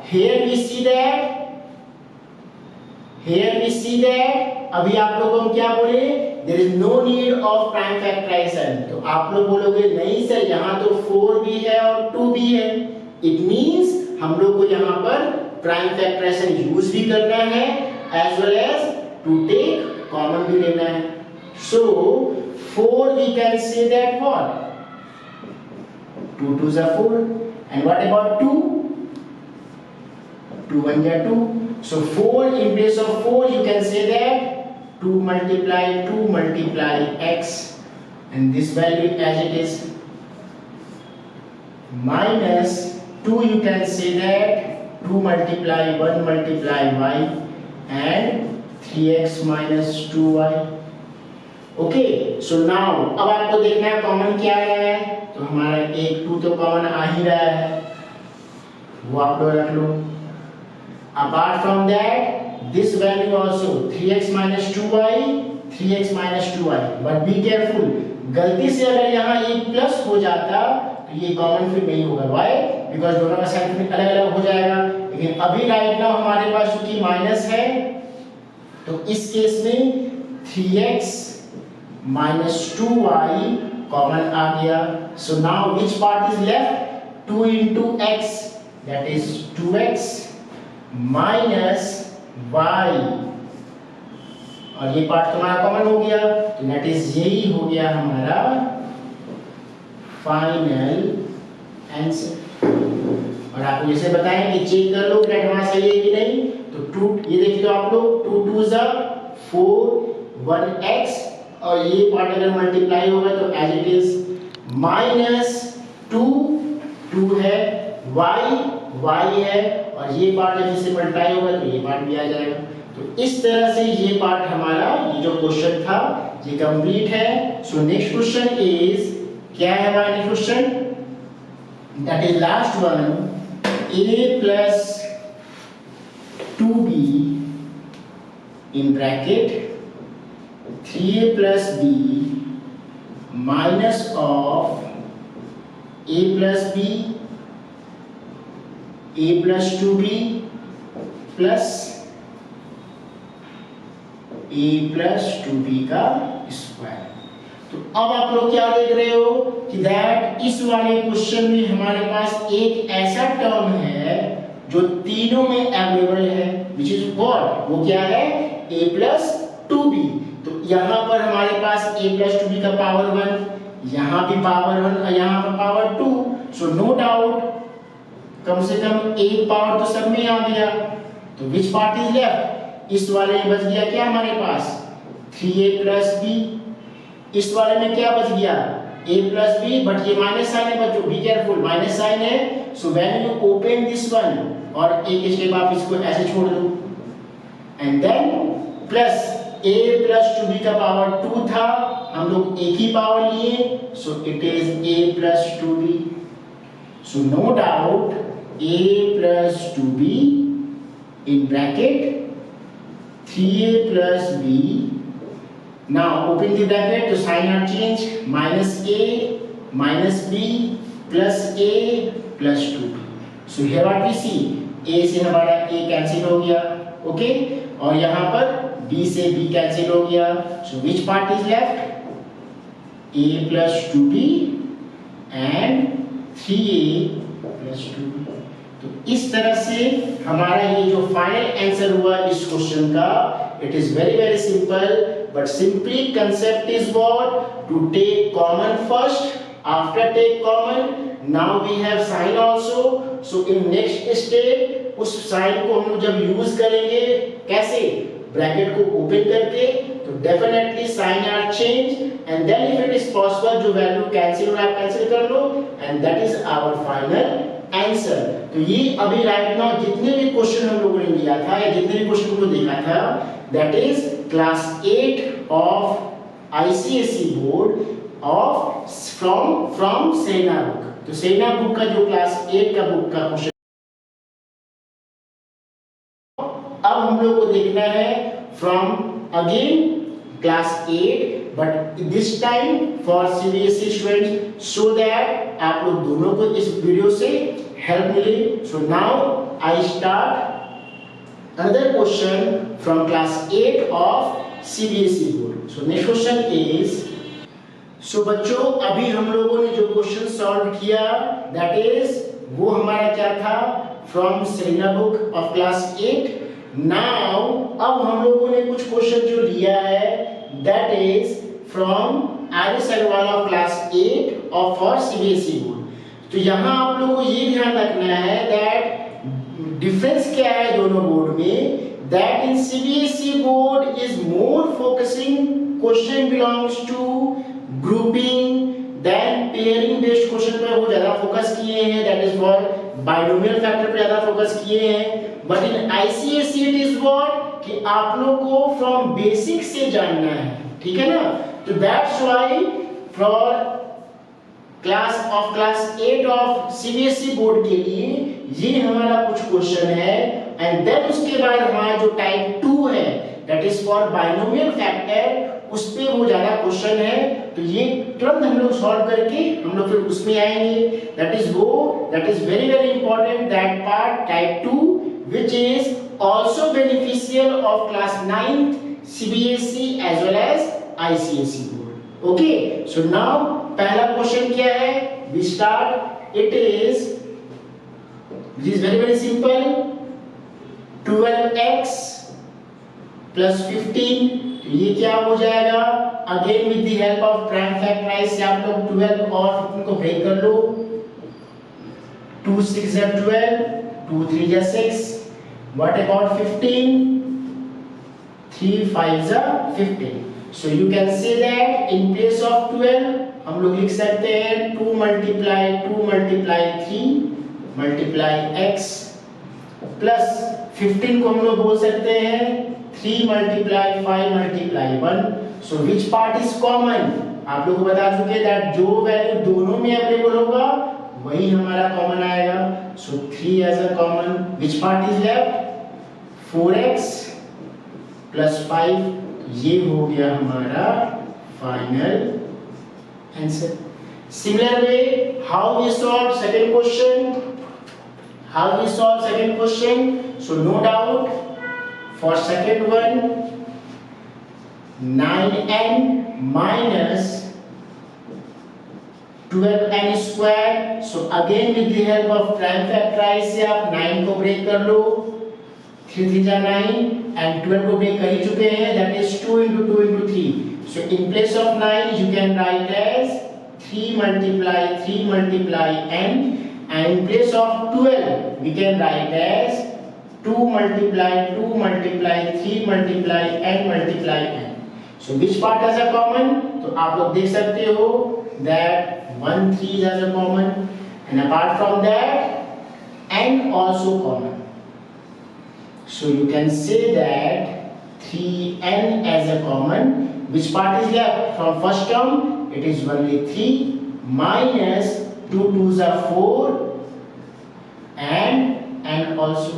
here we see that अभी आप लोग को हम क्या बोले, there is no need of prime factorization. तो आप लोग बोलोगे नहीं सर यहाँ तो 4 भी है और 2 भी है. It means हम लोग को यहाँ पर prime factorization यूज भी करना है as well as to take common भी लेना है. So 4 we can say that what, 2 2s are 4, and what about 2, 2 1s are 2. So 4 in place of 4 you can say that 2 multiply x, and this value as it is, minus 2 you can say that 2 multiply 1 multiply y, and 3x minus 2y. Okay, so now अब आपको देखना है कॉमन क्या आया है. तो हमारा 1 2 तो कॉमन आ ही रहा है, वो आप लोग रख लो. Apart from that this value also 3x minus 2y, but be careful, गलती से अगर यहाँ ये प्लस हो जाता तो ये कॉमन फिर नहीं होगा. व्हाई? बिकॉज दोनों का साइन फिर अलग अलग हो जाएगा. लेकिन अभी राइट नाउ हमारे पास चूंकि माइनस है तो इस केस में 3x minus 2y कॉमन आ गया. So now which part is left, 2 into x, that is 2x minus y, और ये पार्ट तुम्हारा कॉमन हो गया. तो that is यही हो गया हमारा फाइनल आंसर. और आपको जैसे बताएं कि चेक कर लो कि हमारा सही है कि नहीं. तो 2 ये देख लो आप लोग, 2 2s are 4, 1x, और ये पार्ट अगर मल्टीप्लाई होगा तो एज इट इज माइनस 2 है, y है, और ये पार्ट जब इससे मल्टीप्लाई होगा तो ये पार्ट भी आ जाएगा. तो इस तरह से ये पार्ट हमारा, ये जो क्वेश्चन था ये कंप्लीट है. सो नेक्स्ट क्वेश्चन इज, क्या है हमारा next question, that is last one, a plus 2b in bracket 3a plus b minus of a plus b, a plus 2b plus a plus 2b का स्क्वायर. तो अब आप लोग क्या देख रहे हो कि दैट इस वाले क्वेश्चन में हमारे पास एक ऐसा टर्म है जो तीनों में अवेलेबल है, विच इज व्हाट, वो क्या है, a plus 2b. तो यहाँ पर हमारे पास a plus 2b का पावर 1, यहाँ भी पावर 1 और यहाँ पर पावर 2. सो नो डाउट कम से कम एक पावर तो सब में आ गया. तो विच पार्ट इज लेफ्ट, इस वाले में बच गया क्या हमारे पास 3a plus b, इस वाले में क्या बच गया a plus b, बट ये माइनस साइन है बच्चों, बी केयरफुल, माइनस साइन है. So when you open this one और एक स्टेप आप इसको ऐसे छोड़ दो and then plus a plus 2b का पावर 2 था, हम लोग एक ही पावर लिए, so it is a plus 2b. So no doubt a plus 2b in bracket 3a plus b. Now open the bracket, to sign are changed, minus a minus b plus a plus 2b. So here what we see, a से हमारा a कैंसिल हो गया, ओके, और यहाँ पर b से b कैंसिल हो गया. So which part is left? a plus 2b and 3a plus 2b. तो इस तरह से हमारा ये जो फाइनल आंसर हुआ इस क्वेश्चन का, it is very very simple, but simply concept is what, to take common first, after take common now we have sign also. So in next step उस साइन को हम लोग जब यूज करेंगे, कैसे, ब्रैकेट को ओपन करके, तो definitely sign are change and then if it is possible जो वैल्यू कैंसिल हो रहा है कैंसिल कर लो and that is our final answer. तो ये अभी राइट नाउ जितने भी क्वेश्चन हम लोगों ने लिया था या जितने भी क्वेश्चन को देखा था, that is class 8 of ICSE board of from सेना बुक. तो सेना बुक का जो क्लास 8 का बुक का क्वेश्चन, अब हम लोग को देखना है from again class 8 but this time for CBSE students, so that आप लोग दोनों को इस वीडियो से हेल्प मिले. So now I start another question from class 8 of CBSE board. So next question is, so बच्चों अभी हम लोगों ने जो क्वेश्चन सॉल्व किया, that is वो हमारा क्या था, from सेना बुक of class 8. Now अब हम लोगों ने कुछ क्वेश्चन जो लिया है, that is from आर्य सलवाला क्लास 8 और फॉर सीबीएसई बोर्ड. तो यहाँ आप लोगों को ये ध्यान रखना है दैट डिफरेंस क्या है दोनों बोर्ड में, that in CBSE board is more focusing, question belongs to grouping then pairing based question पर वो ज्यादा फोकस किए हैं, that is for binomial factor पे ज्यादा फोकस किए हैं. But in ICSE it is what कि आप लोग को फ्रॉम बेसिक से जानना है, ठीक है ना. तो that's why for class 8 of CBSE board के लिए ये हमारा कुछ क्वेश्चन है एंड देन उसके बाद हमारा जो टाइप 2 है that is for binomial factor, उस पे वो ज्यादा क्वेश्चन है. तो ये तुरंत हम लोग सॉल्व करके हम लोग फिर उसमें आएंगे. That is very very important, that part type 2 which is also beneficial of class 9th CBSE as well as ICSE board. Okay, so now पहला क्वेश्चन क्या है, we start, it is very very simple, 12x plus 15. तो ये क्या हो जाएगा, again with the help of prime factorise से आप लोग 12 और 15 को ब्रेक कर लो. 2 6 are 12, 2 3 are 6. What about 15? 3 5 are 15. So you can say that in place of 12 हम लोग लिख सकते हैं 2 multiply 3 multiply x plus 15 को हम लोग बोल सकते हैं 3 multiply 5 multiply 1. So which part is common? आप लोग को बता चुके that जो वैल्यू दोनों में अवेलेबल होगा वही हमारा कॉमन आएगा. So 3 as a common. Which part is left? 4x plus 5. ये हो गया हमारा final answer. Similar way, how we solve second question? So no doubt for second one, 9n minus 12n square. So again with the help of prime factorize से आप 9 को ब्रेक कर लो, 3 3 जा 9 and 12 को ब्रेक कर ही चुके हैं, that is 2 into 2 into 3. So in place of 9 you can write as 3 multiply n, and in place of 12 we can write as 2 multiply 3 multiply n. So which part has a common? तो आप लोग देख सकते हो that 1 3 is as a common, and apart from that n also common. So you can say that 3n as a common. Which part is left? From first term it is only 3 minus 2 2s are 4 and n also.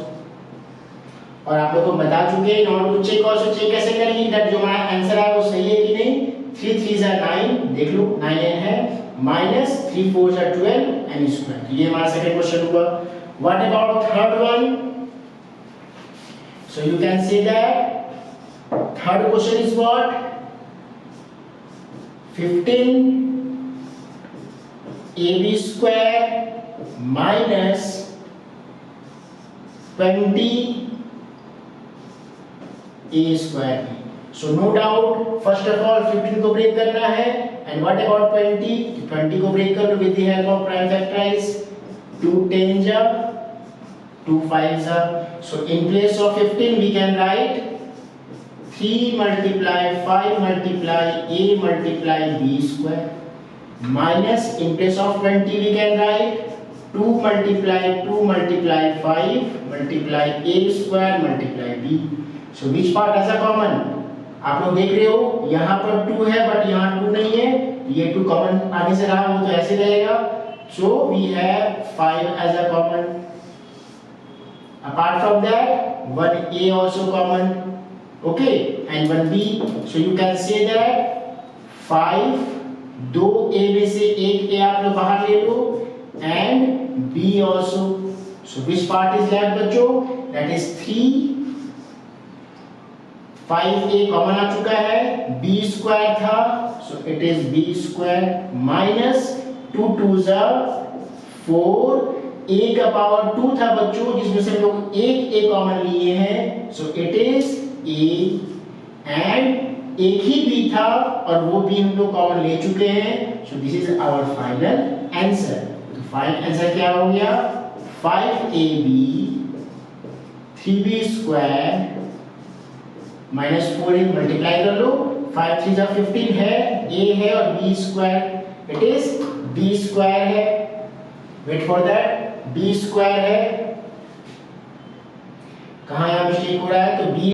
और आप लोगों को बता चुके हैं not to check also check कैसे करेंगे दैट जो हमारा आंसर है वो सही है कि नहीं. 3 3 are 9, देख लो 9n है, माइनस 3 4 are 12 n स्क्वायर. तो ये हमारा सेकंड क्वेश्चन हुआ. What about third one? So you can say that third question is what? 15 ab square minus 20 a square. So no doubt first of all 15 को ब्रेक करना है, and what about 20? 20 को ब्रेक कर लो with the help of prime factorize. 2 10s are 2 5s are. So in place of 15 we can write 3 multiply 5 multiply a multiply b square minus in place of 20 we can write 2 multiply 2 multiply 5 multiply a square multiply b. So which part has a common? आप लोग देख रहे हो यहाँ पर 2 है बट यहाँ 2 नहीं है, ये 2 कॉमन आगे से रहा वो तो ऐसे रहेगा. So we have 5 as a common. Apart from that 1a also common. Okay, and 1b. So you can say that 5 दो a में से एक a आप लोग बाहर ले लो and b also. So which part is left बच्चों? That is 3. 5a कॉमन आ चुका है, b स्क्वायर था, so it is b square minus 2 2s are 4. a का पावर 2 था बच्चों जिसमें से हम लोग एक a कॉमन लिए हैं, so it is a and एक ही b था और वो b हम लोग कॉमन ले चुके हैं. so this is our final answer. तो फाइनल आंसर क्या हो गया? 5ab 3b square minus 4 multiply कर लो. 5 3 जा 15 है, a है और b square, it is b square है. Wait for that, b square है. कहां यहां मिस्टेक हो रहा है? तो b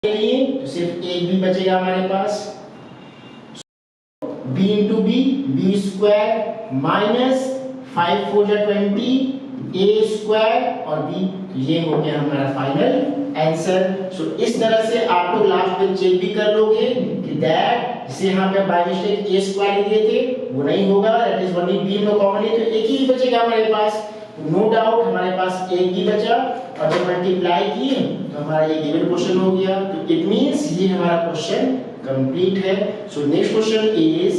के लिए तो सिर्फ एक b बचेगा हमारे पास. b into b square minus 5 4 जा 20 a स्क्वायर और b. ये हो गया हमारा फाइनल आंसर. सो इस तरह से आप लोग लास्ट में चेक भी कर लोगे कि दैट जिसे यहाँ पे बाय मिस्टेक a स्क्वायर दिए थे वो नहीं होगा, that is only b no common है, तो एक ही बचेगा हमारे पास. नो डाउट हमारे पास एक ही बचा और जब मल्टीप्लाई किए तो हमारा ये गिवन क्वेश्चन हो गया. तो इट मींस ये हमारा क्वेश्चन कंप्लीट है. सो नेक्स्ट क्वेश्चन इज,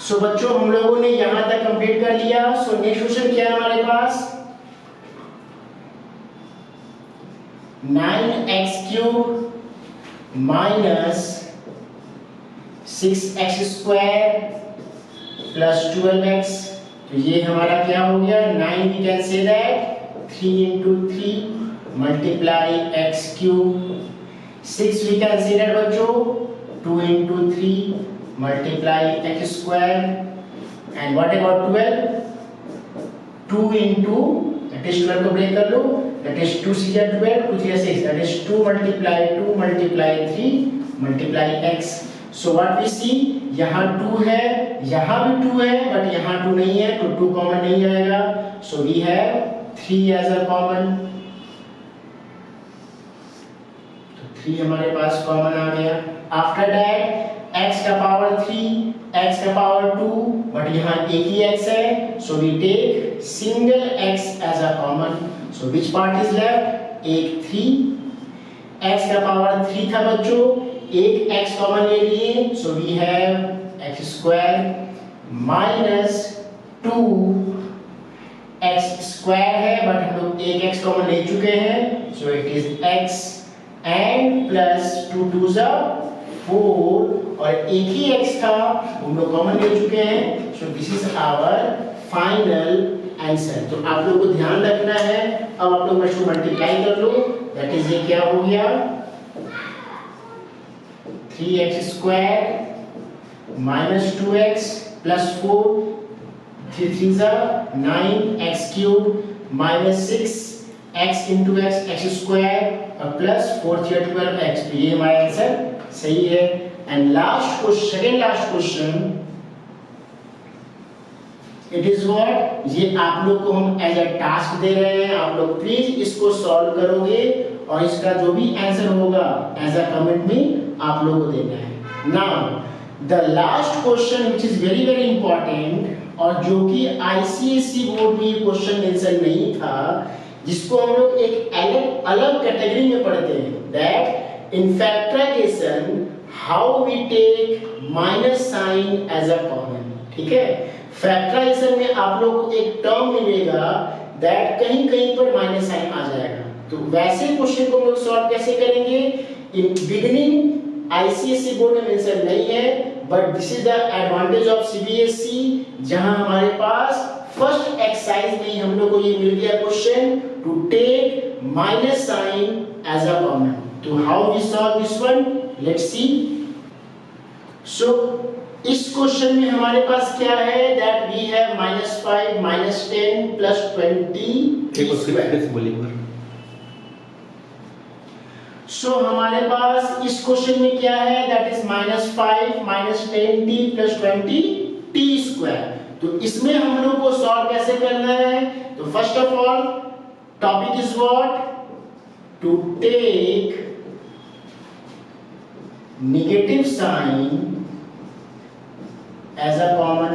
सो बच्चों हम लोगों ने यहां तक कंप्लीट कर लिया. सो नेक्स्ट क्वेश्चन क्या है हमारे पास? 9x cube minus 6x square plus 12x. तो ये हमारा क्या हो गया? 9 we can say that 3 into 3 multiply x cube. 6 we can say that बच्चों 2 into 3 multiply x square. And what about 12? 2 into, that is 12 को ब्रेक कर लो, that is 2 6 are 12, 2 3 are 6, that is 2 multiply 3 multiply x. So what we see, यहाँ 2 है, यहाँ भी 2 है, but यहाँ 2 नहीं है, तो 2 कॉमन नहीं आएगा. So we have 3 as a common. तो 3 हमारे पास कॉमन आ गया. After that x का पावर 3, x का पावर 2, but यहाँ एक ही x है, so we take single x as a common. So which part is left? एक 3. x का पावर 3 था बच्चों, एक x कॉमन ले लिए, so we have x square minus 2 x square है, but हम लोग एक x कॉमन ले चुके हैं, so it is x and plus 2 2s are 4 और एक ही x था हम लोग कॉमन ले चुके हैं. so this is our final answer. तो आप लोगों को ध्यान रखना है. अब आप लोग इसको मल्टीप्लाई कर लो, दैट इज ये क्या हो गया? 3x square minus 2x plus 4, 3 3s are 9x cube minus 6x into x square और plus 4 3 12x। तो ये हमारा आंसर सही है। And last question, second last question, it is what, ये आप लोग को हम एज अ टास्क दे रहे हैं, आप लोग प्लीज इसको सॉल्व करोगे और इसका जो भी आंसर होगा एज अ कमेंट में आप लोगों को देना है। Now the last question which is very very important और जो कि आईसीएसई बोर्ड में ये क्वेश्चन मेंशन नहीं था, जिसको हम लोग एक अलग कैटेगरी में पढ़ते हैं, that in factorisation how we take minus sign as a common. ठीक है, फैक्टराइजेशन में आप लोग को एक टर्म मिलेगा दैट कहीं कहीं पर माइनस साइन आ जाएगा। तो वैसे क्वेश्चन को हम लोग सॉल्व कैसे करेंगे, इन बिगिनिंग आईसीएसई बोर्ड में मेंशन नहीं है, but this is the advantage of CBSE, जहां हमारे पास फर्स्ट एक्सरसाइज में हम लोग को ये मिल गया question to take minus sign as a common. तो how we solve this one, let's see. So इस क्वेश्चन में हमारे पास क्या है, that we have -5 -10 plus 20। So हमारे पास इस क्वेश्चन में क्या है, that is -5 -10t plus 20t²। तो इसमें हम लोग को सॉल्व कैसे करना है, तो first of all topic is what, to take negative sign as a common.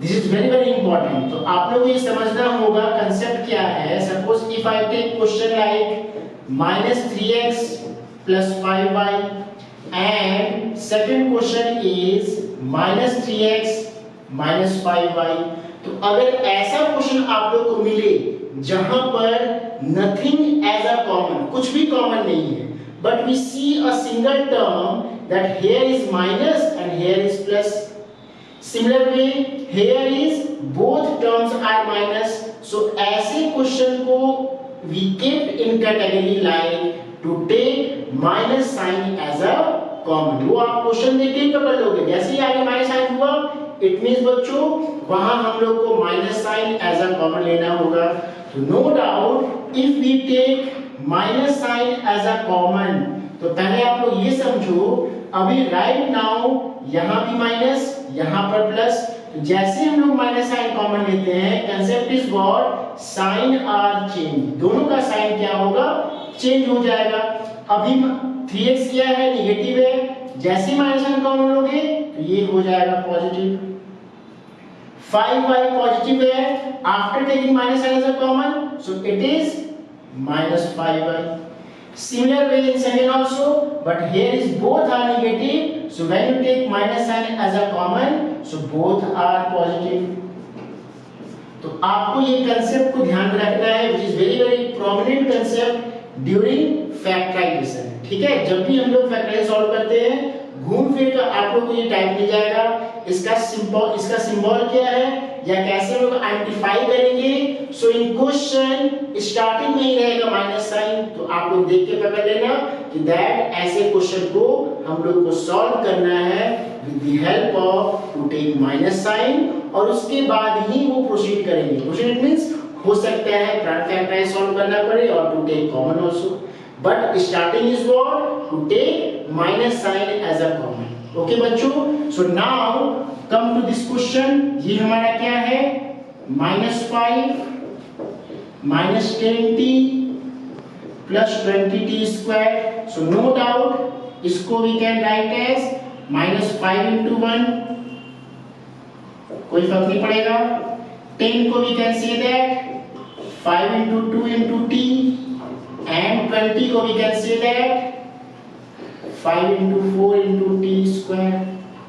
This is very very important. तो आप लोगों को ये समझना होगा कंसेप्ट क्या है। Suppose if I take question like -3x plus 5y and second question is -3x minus 5y। तो अगर ऐसा क्वेश्चन आप लोग को मिले जहां पर नथिंग एज अ कॉमन, कुछ भी कॉमन नहीं है, but we see a single term that here is minus and here is plus, similar way here is both terms are minus, so ऐसे क्वेश्चन को we kept in category like to take minus sign as a common। वो आप क्वेश्चन देख के पकड़ लोगे, जैसे ही आगे माइनस साइन हुआ इट मींस बच्चों वहां हम लोग को minus sign as a common लेना होगा। तो no doubt if we take minus sign as a common, तो पहले आप लोग ये समझो, अभी राइट नाउ यहां भी माइनस यहां पर प्लस, जैसे हम लोग माइनस साइन कॉमन लेते हैं, concept is what, sign are change, दोनों का साइन क्या होगा, चेंज हो जाएगा। अभी 3x क्या है, नेगेटिव है, जैसे माइनस साइन कॉमन लोगे तो ये हो जाएगा पॉजिटिव। 5y पॉजिटिव है, after taking minus sign as a common, so it is -5y। Similar way in second also, but here is both are negative, so when you take minus sign as a common, so both are positive। तो आपको ये कंसेप्ट को ध्यान में रखना है, which is very very prominent concept during factorization। ठीक है, जब भी हम लोग फैक्टराइजेशन सॉल्व करते हैं, घूम फिर कर आप लोग को ये टाइप मिल जाएगा, इसका सिंबल क्या है या कैसे हम लोग आइडेंटिफाई करेंगे। सो इन क्वेश्चन स्टार्टिंग में ही रहेगा माइनस साइन, तो आप लोग देख के पकड़ लेना कि दैट ऐसे क्वेश्चन को हम लोग को सॉल्व करना है with the help of to take minus sign, और उसके बाद ही वो प्रोसीड करेंगे। प्रोसीड मींस हो सकता है प्राइम फैक्टराइज सॉल्व करना पड़े और to take common also, but starting is what, to take minus sign as a common. Okay बच्चों, so now come to this question. ये हमारा क्या है, -5 -10t plus 20t²। So no doubt इसको we can write as -5 into 1, कोई फर्क नहीं पड़ेगा। 10 को we can say that 5 into 2 into t, and 20 को we can say that 5 into 4 into t²।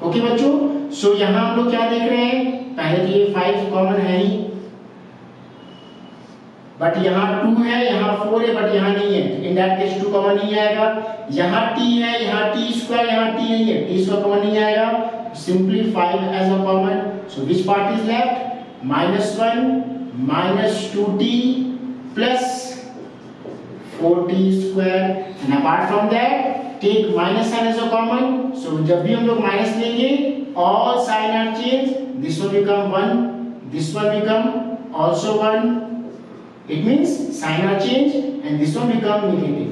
Okay बच्चों, सो यहां हम लोग क्या देख रहे हैं, पहले तो ये 5 कॉमन है ही, बट यहाँ 2 है, यहाँ 4 है, बट यहाँ नहीं है, इन दैट केस 2 कॉमन नहीं आएगा। यहाँ t है, यहाँ t², यहाँ t नहीं है, t² कॉमन नहीं आएगा, simply 5 as a common. So which part is left, -1 -2t plus 4t², and apart from that take minus sign as a common, so जब भी हम लोग माइनस लेंगे all sign are changed, this will become 1, this will become also 1, it means sign are changed and this will become negative.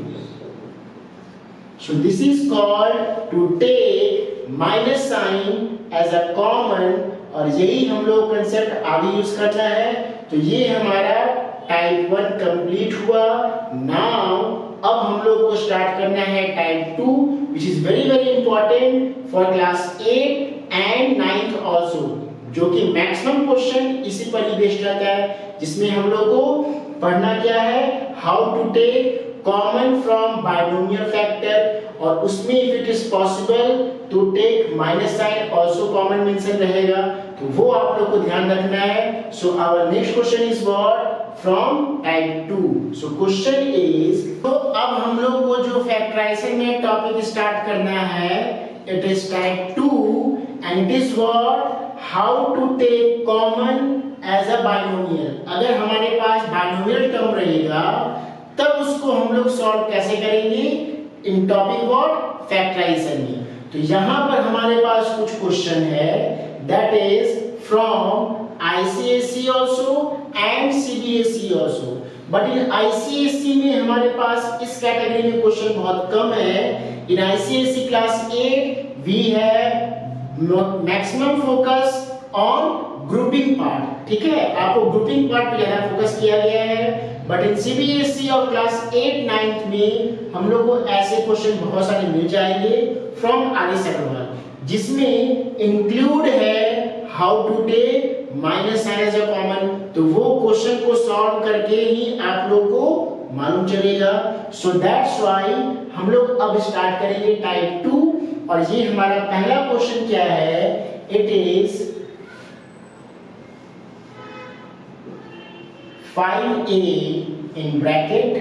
So this is called to take minus sign as a common, और यही हम लोग कंसेप्ट आगे यूज करना है। तो ये हमारा टाइप 1 कंप्लीट हुआ। नाउ अब हम लोग को स्टार्ट करना है type 2 which is very very important for class 8 and 9th also, जो कि मैक्सिमम क्वेश्चन इसी पर ही बेस्ड रहता है, जिसमें हम लोग को पढ़ना क्या है, how to take common from binomial factor, और उसमें if it is possible to take minus sign also common mention रहेगा, तो वो आप लोग को ध्यान रखना है। So our next question is what, from type 2। So question is, तो अब हम लोग को जो फैक्टराइजेशन में टॉपिक स्टार्ट करना है, it is type 2 and it is what, how to take common as a binomial। अगर हमारे पास binomial टर्म रहेगा तब उसको हम लोग सॉल्व कैसे करेंगे, इन टॉपिक व्हाट, फैक्टराइजेशन में। तो यहाँ पर हमारे पास कुछ क्वेश्चन है, that is from ICSE also and CBSE also, but in ICSE में हमारे पास इस कैटेगरी में क्वेश्चन बहुत कम है। In ICSE class 8 we have maximum focus on grouping part, ठीक है, आपको ग्रुपिंग पार्ट पे ज्यादा फोकस किया गया है। बट इन CBSE और क्लास 8 9th में हम लोग को ऐसे क्वेश्चन बहुत सारे मिल जाएंगे फ्रॉम RS अग्रवाल, जिसमें इंक्लूड है how to take minus sign as a common. तो वो क्वेश्चन को सॉल्व करके ही आप लोग को मालूम चलेगा। सो दैट्स व्हाई हम लोग अब स्टार्ट करेंगे टाइप 2, और ये हमारा पहला क्वेश्चन क्या है, it is 5a in bracket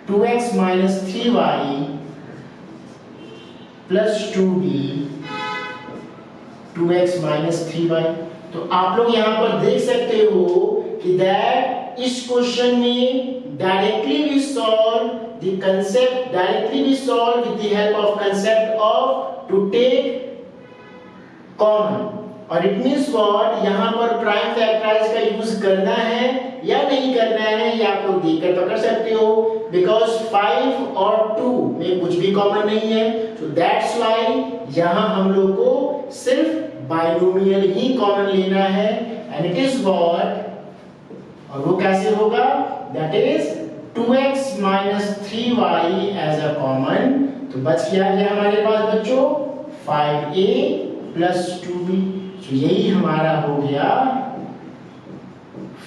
2x minus 3y plus 2b 2x minus 3y। तो आप लोग यहां पर देख सकते हो कि दैट इस क्वेश्चन में directly we solve the concept, directly we solve with the help of concept of to take common, और it means what, यहाँ पर प्राइम फैक्टराइज का यूज करना है या नहीं करना है, ये आप लोग देखकर पकड़ सकते हो, बिकॉज 5 और 2 में कुछ भी कॉमन नहीं है। सो दैट्स व्हाई यहाँ हम लोग को सिर्फ बाइनोमियल ही कॉमन लेना है, एंड इट इज व्हाट, और वो कैसे होगा, that is 2x minus 3y as a common। तो बच क्या गया हमारे पास बच्चों, 5a plus 2b। तो यही हमारा हो गया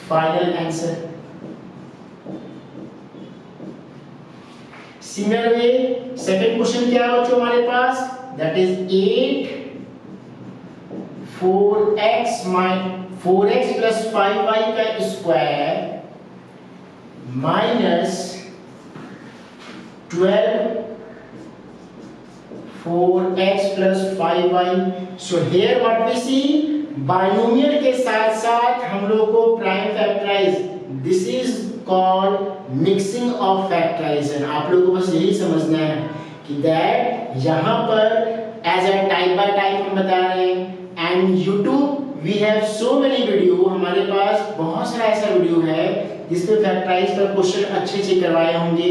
final answer. Similar way second question क्या है बच्चों हमारे पास, that is 8 4x plus 5y का square minus 12 4x plus 5y। so here what we see, binomial के साथ साथ हम लोग को prime factorise, this is called mixing of factorisation. आप लोगों को बस यही समझना है कि दैट यहाँ पर as a type by type हम बता रहे हैं, and YouTube we have so many video, हमारे पास बहुत सारा ऐसा वीडियो है जिसपे फैक्टराइज पर क्वेश्चन अच्छे से करवाए होंगे।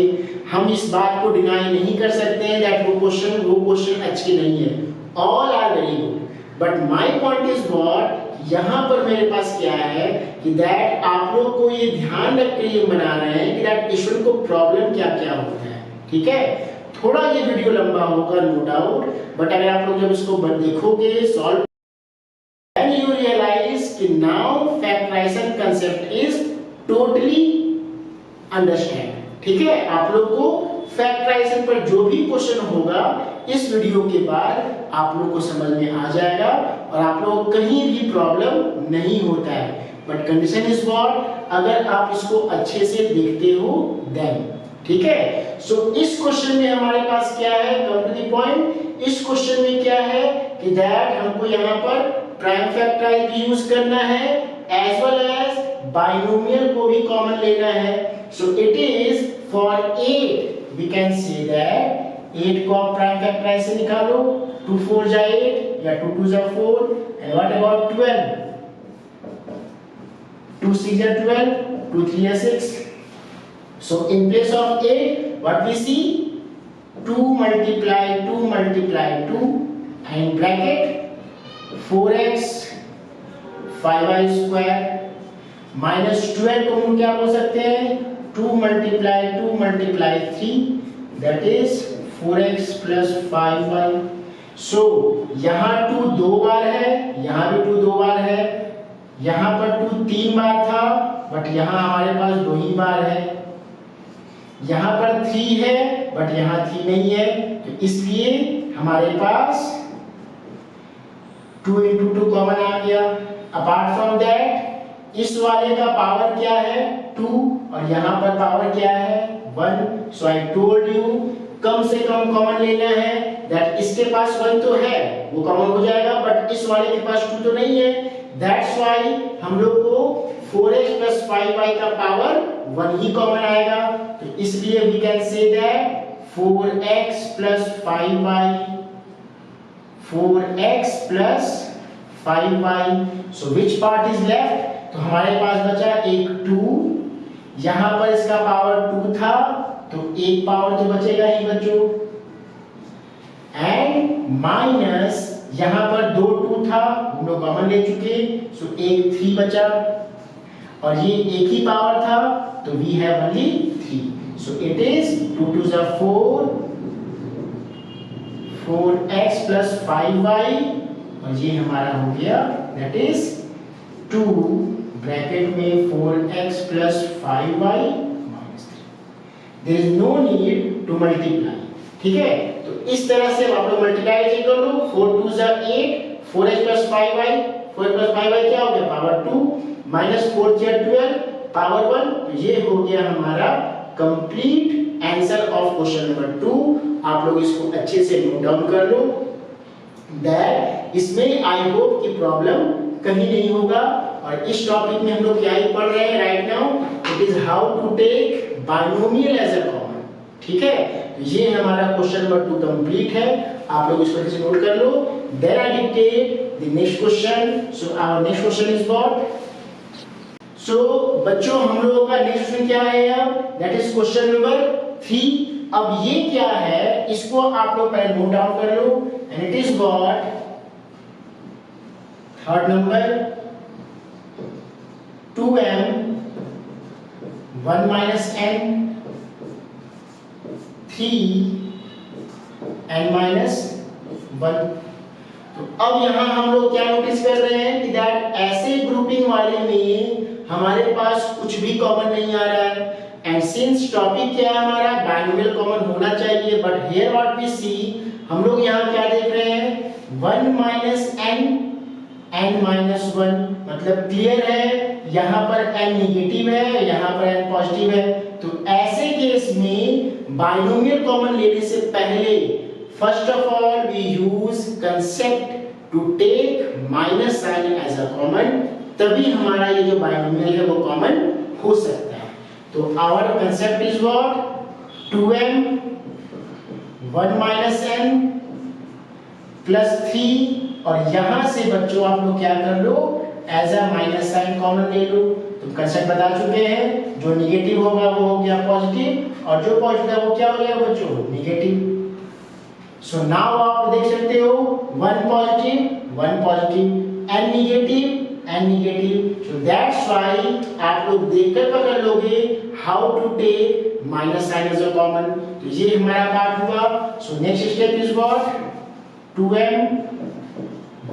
हम इस बात को डिनाई नहीं कर सकते हैं दैट वो क्वेश्चन अच्छे नहीं है, all are very good, but my point is what, यहाँ पर मेरे पास क्या है कि दैट आप लोग को ये ध्यान रख के ये बना रहे हैं कि दैट स्टूडेंट को प्रॉब्लम क्या क्या होता है, ठीक है। थोड़ा ये वीडियो लंबा होगा नो डाउट, बट अगर आप लोग जब इसको देखोगे सॉल्व, then you realize कि now factorization concept is totally understand, ठीक है। आप लोग को फैक्टराइजेशन पर जो भी क्वेश्चन होगा इस वीडियो के बाद आप लोग को समझ में आ जाएगा, और आप लोग को कहीं भी प्रॉब्लम नहीं होता है। बट कंडीशन इज व्हाट, अगर आप इसको अच्छे से देखते हो देन, ठीक है। सो इस क्वेश्चन में हमारे पास क्या है, कम टू द पॉइंट, इस क्वेश्चन में क्या है कि दैट हमको यहाँ पर प्राइम फैक्टराइज भी यूज करना है एज वेल एज बाइनोमियल को भी कॉमन लेना है। So it is for 8 we can say that 8 को आप प्राइम फैक्टराइज से निकालो, 2 4 जा 8 या 2 2 जा 4, and what about 12? 2 6 जा 12, 2 3 जा 6. So in place of 8, what we see? 2 multiply 2 and bracket 4x 5y square minus 12 को हम क्या बोल सकते हैं? 2 multiply 3, that is 4x plus 5y. So यहाँ 2 दो बार है, यहाँ भी 2 दो बार है, यहाँ पर 2 3 बार था, बट यहाँ हमारे पास 2 ही बार है. यहाँ पर 3 है, बट यहाँ 3 नहीं है, तो इसलिए हमारे पास 2 into 2 कॉमन आ गया. अपार्ट फ्रॉम दैट इस वाले का पावर क्या है? 2 और यहाँ पर पावर क्या है? 1. सो आई टोल्ड यू कम से कम कॉमन लेना है. दैट इसके पास 1 तो है, वो कॉमन हो जाएगा, बट इस वाले के पास 2 तो नहीं है. दैट्स व्हाई हम लोग को 4x plus 5y का पावर 1 ही कॉमन आएगा. तो इसलिए we can say that 4x plus 5y 4x plus 5y. So which part is left? तो हमारे पास बचा एक 2, यहाँ पर इसका पावर 2 था, तो एक पावर तो बचेगा ही बच्चों, एंड माइनस यहाँ पर 2 2 था, हम लोग कॉमन ले चुके, सो एक 3 बचा, और ये एक ही पावर था, तो we have only 3. So it is 2 2 जा 4 4x plus 5y, और ये हमारा हो गया दैट इज 2 ब्रैकेट में 4x plus 5y minus 3. There is no need to multiply. ठीक है, तो इस तरह से आप लोग मल्टीप्लाई कर लो. 4 2 जा 8, 4x plus 5y, 4x plus 5y क्या हो गया? पावर 2 minus 4 जा 12 पावर 1. तो ये हो गया हमारा complete answer of question number 2. आप लोग इसको अच्छे से नोट डाउन कर लो. दैट इसमें आई होप कि प्रॉब्लम कहीं नहीं होगा. और इस टॉपिक में हम लोग क्या ही पढ़ रहे हैं right now? It is how to take binomial as a common. ठीक है, तो ये हमारा क्वेश्चन नंबर 2 कंप्लीट है. आप लोग इसको अच्छे से नोट कर लो. Then I dictate the next question. So our next question is what? So बच्चों हम लोगों का नेक्स्ट क्वेश्चन क्या है अब? That is question number 3. अब ये क्या है, इसको आप लोग पहले नोट डाउन कर लो. And it is what? Third number 2m 1 minus n 3n minus 1. तो अब यहां हम लोग क्या नोटिस कर रहे हैं कि दैट ऐसे ग्रुपिंग वाले में हमारे पास कुछ भी कॉमन नहीं आ रहा है. एंड सिंस टॉपिक क्या है हमारा? बाइनोमियल कॉमन होना चाहिए, बट हियर व्हाट वी सी, हम लोग यहां क्या देख रहे हैं? 1 minus n n minus 1. मतलब क्लियर है, यहाँ पर n नेगेटिव है, यहाँ पर n पॉजिटिव है. तो ऐसे केस में बाइनोमियल कॉमन लेने से पहले first of all we use concept to take minus sign as a common. तभी हमारा ये जो बाइनोमियल है वो कॉमन हो सकता है. तो our concept is what? 2m 1 minus n plus 3. और यहां से बच्चों आप लोग क्या कर लो? As a minus sign common ले लो. तो कंसेप्ट बता चुके हैं, जो नेगेटिव होगा वो हो गया पॉजिटिव, और जो पॉजिटिव है वो क्या हो गया बच्चों? नेगेटिव. सो नाउ आप देख सकते हो 1 positive n negative. So that's why आप लोग देखकर पकड़ लोगे how to take minus sign as a common. तो ये हमारा पार्ट हुआ. So next step is what? 2m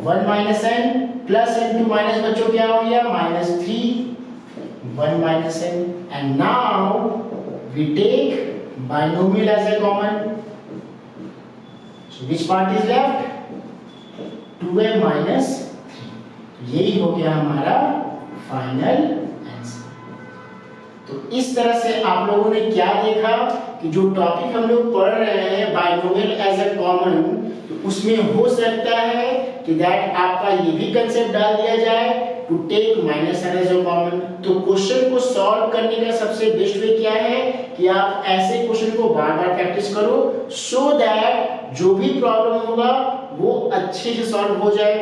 1 minus n plus n2 minus बच्चों क्या हो गया? minus 3 1 minus n. and now we take binomial as a common. so which part is left? 2m minus 3. यही हो गया हमारा फाइनल आंसर. तो इस तरह से आप लोगों ने क्या देखा कि जो टॉपिक हम लोग पढ़ रहे हैं बाइनोमियल एज अ कॉमन, तो उसमें हो सकता है कि दैट आपका ये भी कंसेप्ट डाल दिया जाए to take minus n as a common. तो क्वेश्चन को सॉल्व करने का सबसे बेस्ट वे क्या है कि आप ऐसे क्वेश्चन को बार बार प्रैक्टिस करो सो दैट जो भी प्रॉब्लम होगा वो अच्छे से सॉल्व हो जाए,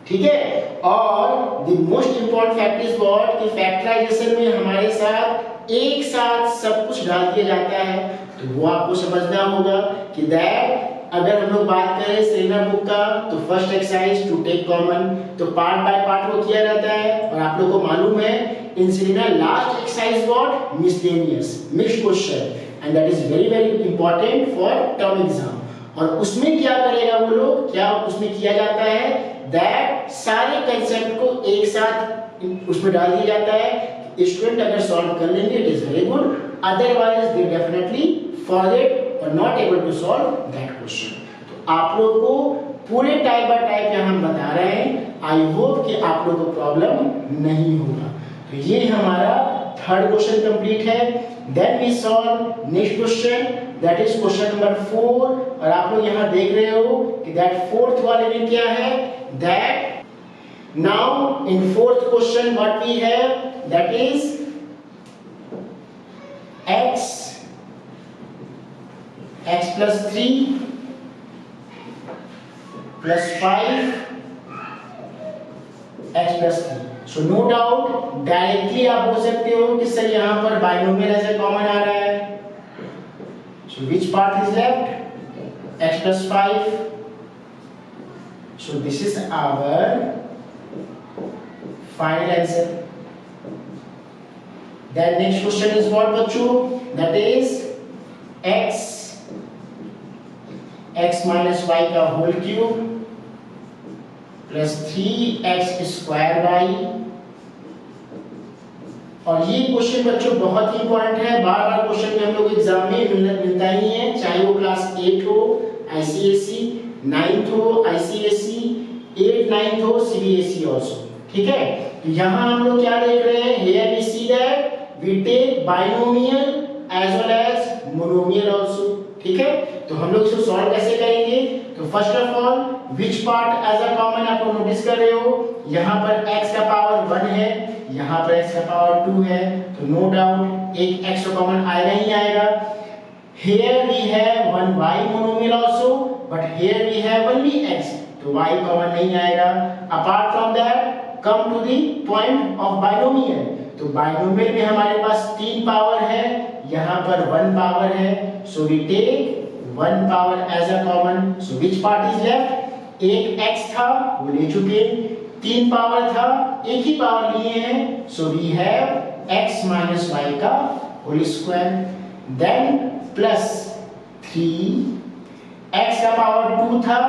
ठीक है। और the most important fact is what कि फैक्टराइजेशन में हमारे साथ एक साथ सब कुछ डाल दिया जाता है, तो वो आपको समझना होगा कि दैट अगर हम लोग बात करें सेरेना बुक का तो first exercise to take common, तो पार्ट बाय पार्ट वो किया रहता है और आप लोगों को मालूम है इन सेरेना last exercise what miscellaneous mixed question and that is very very important for term exam. और उसमें क्या करेगा वो लोग, क्या उसमें किया जाता है दैट सारे कंसेप्ट को एक साथ उसमें डाल दिया जाता है। स्टूडेंट अगर सॉल्व कर लेंगे it is very good, otherwise they definitely forget और not able to solve that question. तो आप लोग को पूरे टाइप बाय टाइप यहाँ हम बता रहे हैं, आई होप कि आप लोग को प्रॉब्लम नहीं होगा। तो ये हमारा थर्ड क्वेश्चन कंप्लीट है। Then we solve next question that is question number 4 और आप लोग यहाँ देख रहे हो कि दैट फोर्थ वाले में क्या है that now in fourth question what we have that is x plus 3 plus 5 x plus 3। so no doubt directly आप बोल सकते हो कि सर यहाँ पर बाइनोमियल ऐसे कॉमन आ रहा है, so which part is left x plus 5, so this is our final answer। Then next question is what बच्चों, that is x minus y का whole cube plus 3x square y। और ये क्वेश्चन बच्चों बहुत ही इंपॉर्टेंट है, बार बार क्वेश्चन में हम लोग एग्जाम में मिलता ही है, चाहे वो क्लास 8 हो ICSE, 9th हो ICSE, 8th 9th हो CBSE also, ठीक है। तो यहाँ हम लोग क्या देख रहे हैं, here we see that we take binomial as well as monomial also, ठीक है। तो हम लोग इसको सॉल्व कैसे करेंगे, तो first of all which part as a common आप लोग नोटिस कर रहे हो, यहाँ पर x का पावर 1 है, यहाँ पर x का पावर 2 है, तो नो डाउट एक x का कॉमन आएगा ही आएगा। Here we have one y monomial also, but here we have only x, तो y कॉमन नहीं आएगा। Apart from that come to the point of binomial, तो binomial में हमारे पास 3 पावर है, यहाँ पर 1 पावर है, so we take 1 power as a common, so which part is left, एक x था वो ले चुके, 3 पावर था एक ही पावर लिए हैं, so we have x minus y का whole square, then plus 3 x का पावर 2 था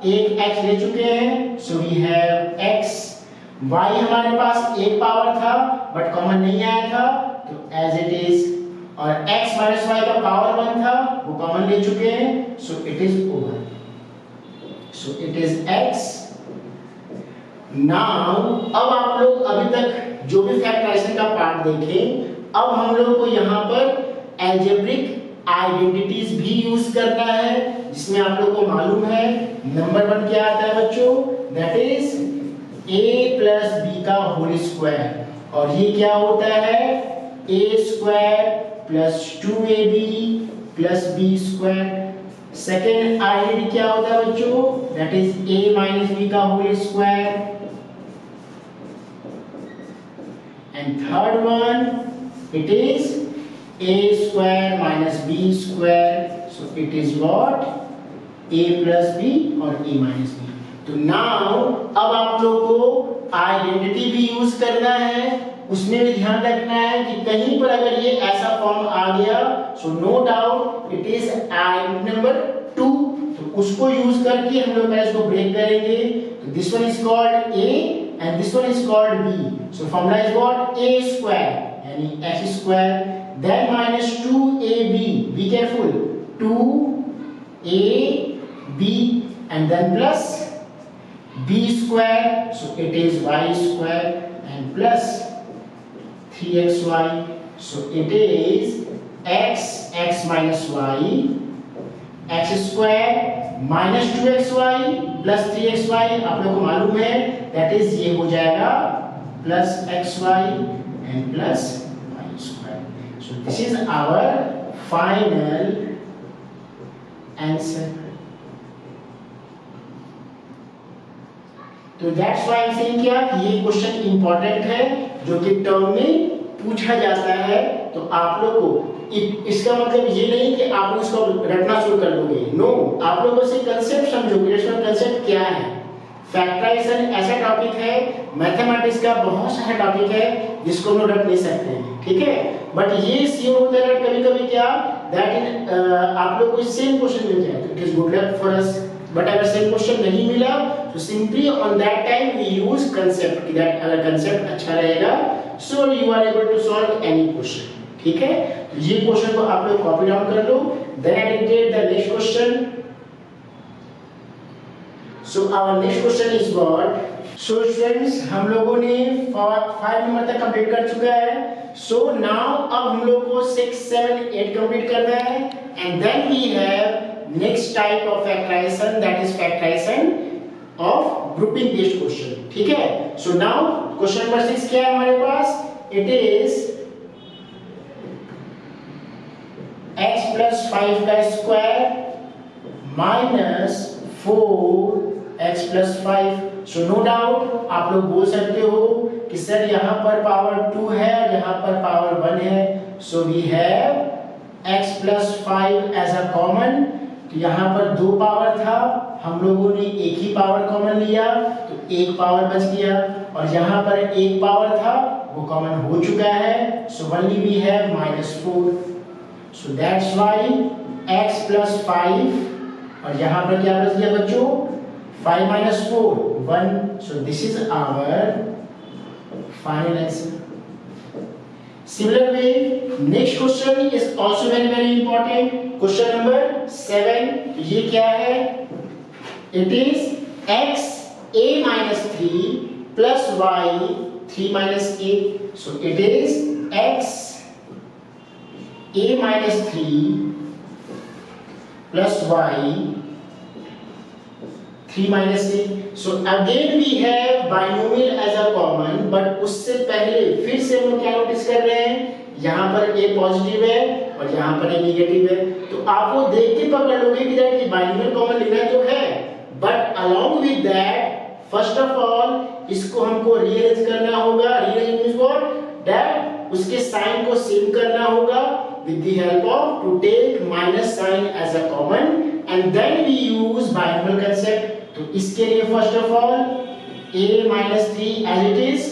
एक x ले चुके हैं, so we have x, y हमारे पास एक पावर था बट कॉमन नहीं आया था तो as it is, और x minus y का पावर 1 था वो कॉमन ले चुके हैं, so it is over, so it is x। now अब आप लोग अभी तक जो भी फैक्टराइजेशन का पार्ट देखें, अब हम लोग को यहाँ पर एल्जेब्रिक आइडेंटिटीज भी यूज करना है, जिसमें आप लोग को मालूम है नंबर 1 क्या आता है बच्चों, that is a plus b का होल स्क्वायर, और ये क्या होता है a square plus 2ab plus b square. Second identity क्या होता है बच्चों, that is a minus b का whole square, and third one it is a square minus b square, so it is what a plus b और a माइनस b। तो नाउ अब आप लोग को आइडेंटिटी भी यूज करना है, उसमें भी ध्यान रखना है कि कहीं पर अगर ये ऐसा फॉर्म आ गया, so no doubt it is identity number 2, तो उसको यूज करके हम लोग इसको ब्रेक करेंगे। तो this one is called a and this one is called b, so formula is what a square यानी x square, then minus 2ab, be careful, 2ab and then plus b square, so it is y square and plus 3xy, so it is x minus y, x square minus 2xy plus 3xy आप लोगों को मालूम है, दैट इज ये हो जाएगा plus xy and plus y square. So this is our final answer. तो दैट्स व्हाई आई थिंक क्या ये क्वेश्चन इंपॉर्टेंट है जो कि टर्म में पूछा जाता है। तो आप लोग को इसका मतलब ये नहीं कि आप इसको रटना शुरू कर दोगे, नो, आप लोगों से कंसेप्ट समझोगे। इसका कंसेप्ट क्या है? फैक्टराइजेशन ऐसा टॉपिक है, मैथमेटिक्स का बहुत सारा टॉपिक है जिसको हम रट नहीं सकते हैं, ठीक है। बट ये श्योर होता है कभी-कभी क्या दैट इन आप लोग को सेम क्वेश्चन मिल जाए तो it is good luck for us. But अगर सेम क्वेश्चन नहीं मिला तो simply on that time we use concept, that अगर कंसेप्ट अच्छा रहेगा so you are able to solve any question, ठीक है। तो ये क्वेश्चन को आप लोग कॉपी डाउन कर लो। Then I take the next question. So our next question is what? So students हम लोगों ने 5 नंबर तक कंप्लीट कर चुका है। सो नाउ अब हम लोग को 6, 7, 8 कंप्लीट करना है and then we have next type of factorization, that is factorization of grouping based question, ठीक है। सो नाउ क्वेश्चन नंबर 6 क्या है हमारे पास? इट इज x plus 5 का square minus 4x plus 5। So no doubt आप लोग बोल सकते हो कि सर यहाँ पर पावर 2 है और यहाँ पर पावर 1 है। So we have x plus 5 as a common. तो यहाँ पर 2 पावर था, हम लोगों ने एक ही पावर कॉमन लिया तो एक पावर बच गया, और यहाँ पर एक पावर था वो कॉमन हो चुका है। So only we have -4। So that's why x plus 5 और यहाँ पर क्या बच गया बच्चों? 5 minus 4 1। So this is our final answer. Similar way, next question is also very important. Question number 7. ये क्या है? It is x a minus 3 plus y 3 minus a. So it is x a minus 3 plus y 3 minus a. So again we have binomial as a common, but उससे पहले फिर से हम क्या नोटिस कर रहे हैं? यहाँ पर a पॉजिटिव है और यहाँ पर a नेगेटिव है। तो आप वो देख के पकड़ लोगे कि दैट बाइनोमियल कॉमन लेना तो है, but along with that first of all इसको हमको रीअरेंज करना होगा। Rearrange means what? दैट उसके साइन को सेम करना होगा with the help of to take minus sign as a common and then we use binomial concept. तो इसके लिए first of all a minus 3 as it is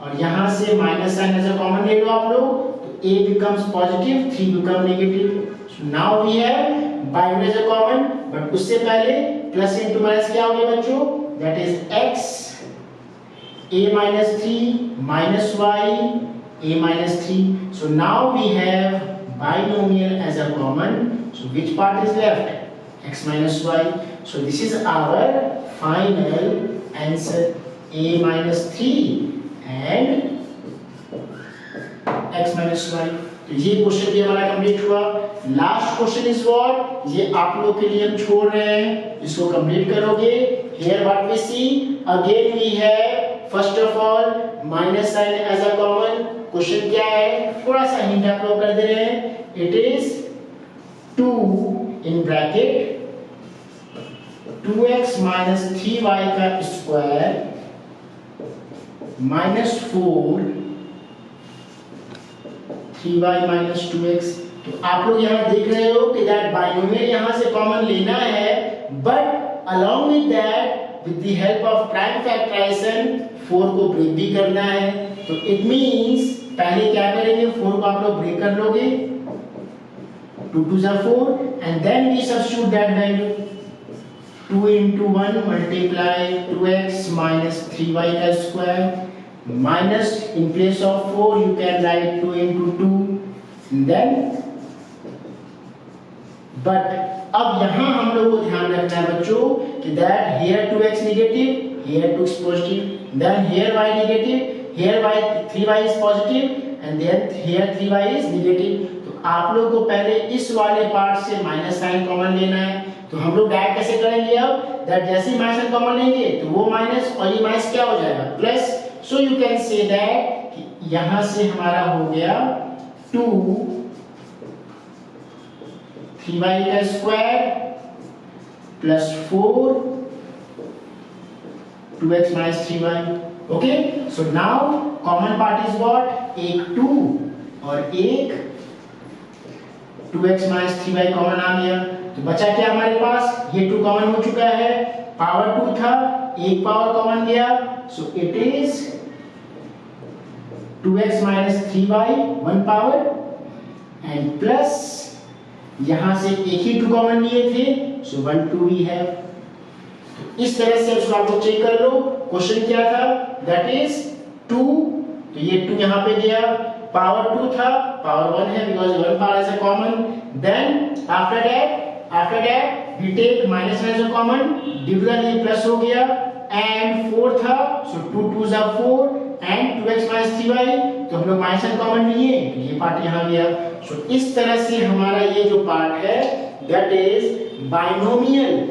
और यहाँ से minus sign as a common ले लो आप लोग, तो a becomes positive, 3 become negative. So now we have binomial as a common, but उससे पहले plus into minus क्या हो गया बच्चों? That is x a minus 3 minus y a minus 3. So now we have binomial as a common. So which part is left? X minus y. So this is our final answer, a minus 3 and x minus y. तो ये क्वेश्चन भी हमारा कंप्लीट हुआ। Last question is what? ये आप लोग के लिए हम छोड़ रहे हैं, इसको कंप्लीट करोगे। Here what we see again we have first of all minus sign as a common. Question क्या है? थोड़ा सा हिंट आप लोग कर दे रहे हैं। It is 2 in bracket 2x minus 3y का square minus 4 3y minus 2x। तो आप लोग यहाँ देख रहे हो कि दैट बाइनोमियल यहाँ से कॉमन लेना है, but along with that with the help of prime factorization 4 को ब्रेक भी करना है। तो इट मींस पहले क्या करेंगे? 4 को आप लोग ब्रेक कर लोगे, 2 2 are 4 and then we substitute that value 2 into 1 multiply 2x minus 3y का square minus in place of 4 you can write 2 into 2 and then but अब यहाँ हम लोग को ध्यान रखना है बच्चों कि that here 2x negative, here 2x positive, then here y negative, here y 3y is positive and then here 3y is negative। तो आप लोग को पहले इस वाले पार्ट से माइनस साइन कॉमन लेना है। तो हम लोग डायरेक्ट कैसे करेंगे अब, दैट जैसे ही माइनस साइन कॉमन लेंगे तो वो माइनस और ये माइनस क्या हो जाएगा, plus. So you can say that यहां से हमारा हो गया 2 3y का square plus 4 2x minus 3y. Okay, so now common part is what, एक 2 और एक 2x minus 3y कॉमन आ गया। तो बचा क्या हमारे पास, ये 2 कॉमन हो चुका है, पावर 2 था, एक पावर कॉमन गया, सो it is 2x minus 3y 1 power and plus यहां से एक ही 2 कॉमन लिए थे, सो 1 2 वी हैव। इस तरह से उसको आप लोग चेक कर लो। क्वेश्चन क्या था, दैट इज 2, तो ये 2 यहां पे गया, पावर 2 था, पावर 1 है because 1 power is a common. Then after that we take minus as a common, division ये प्लस हो गया एंड 4 था, सो 2 2 जा 4 एंड 2x minus 3y, तो हम लोग माइनस एंड कॉमन लिए तो ये पार्ट यहां गया। सो इस तरह से हमारा ये जो पार्ट है दैट इज बाइनोमियल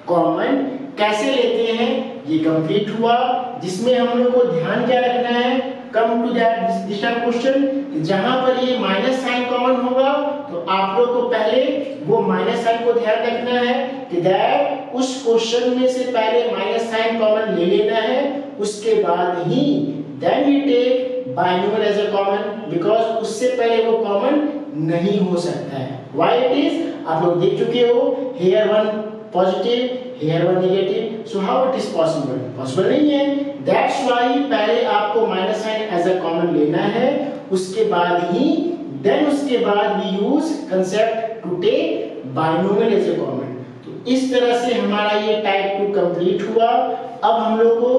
कॉमन कैसे लेते हैं, ये कंप्लीट हुआ। जिसमें हम लोग को ध्यान क्या रखना है, come to that this type question, जहां पर ये माइनस साइन कॉमन होगा तो आप लोग को पहले वो माइनस साइन को ध्यान रखना है कि दैट उस क्वेश्चन में से पहले माइनस साइन कॉमन ले लेना है, उसके बाद ही then we take binomial as a common, because उससे पहले वो कॉमन नहीं हो सकता है। व्हाई इट इज, आप लोग देख चुके हो, here one positive, here one negative, so how it is possible, possible नहीं है। that's why पहले आपको minus sign as a common लेना है, उसके बाद ही then उसके बाद we use concept to take binomial as a common। तो इस तरह से हमारा ये type 2 complete हुआ। अब हम लोग को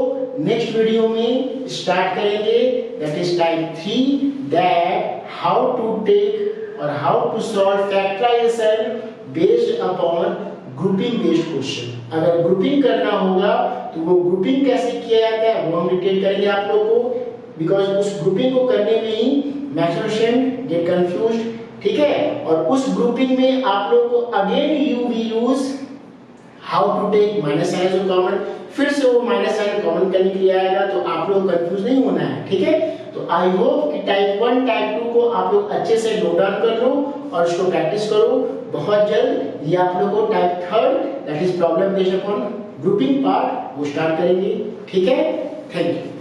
next वीडियो में start करेंगे that is type 3, that how to take or how to solve factorization based upon grouping based question. अगर ग्रुपिंग करना होगा तो वो ग्रुपिंग कैसे किया जाता है वो हम डिटेल करेंगे आप लोगों को, बिकॉज उस ग्रुपिंग को करने में ही मैथमेटिशियन गेट कंफ्यूज्ड, ठीक है। और उस ग्रुपिंग में आप लोग को again you we use how to take minus sign as common, फिर से वो माइनस साइन कॉमन करने के लिए आएगा, तो आप लोग कंफ्यूज नहीं होना है, ठीक है। तो आई होप कि टाइप 1 टाइप 2 को आप लोग अच्छे से नोट डाउन कर लो और इसको प्रैक्टिस करो। बहुत जल्द ये आप लोगों को type 3 that is problem based upon grouping part वो स्टार्ट करेंगे, ठीक है। Thank you.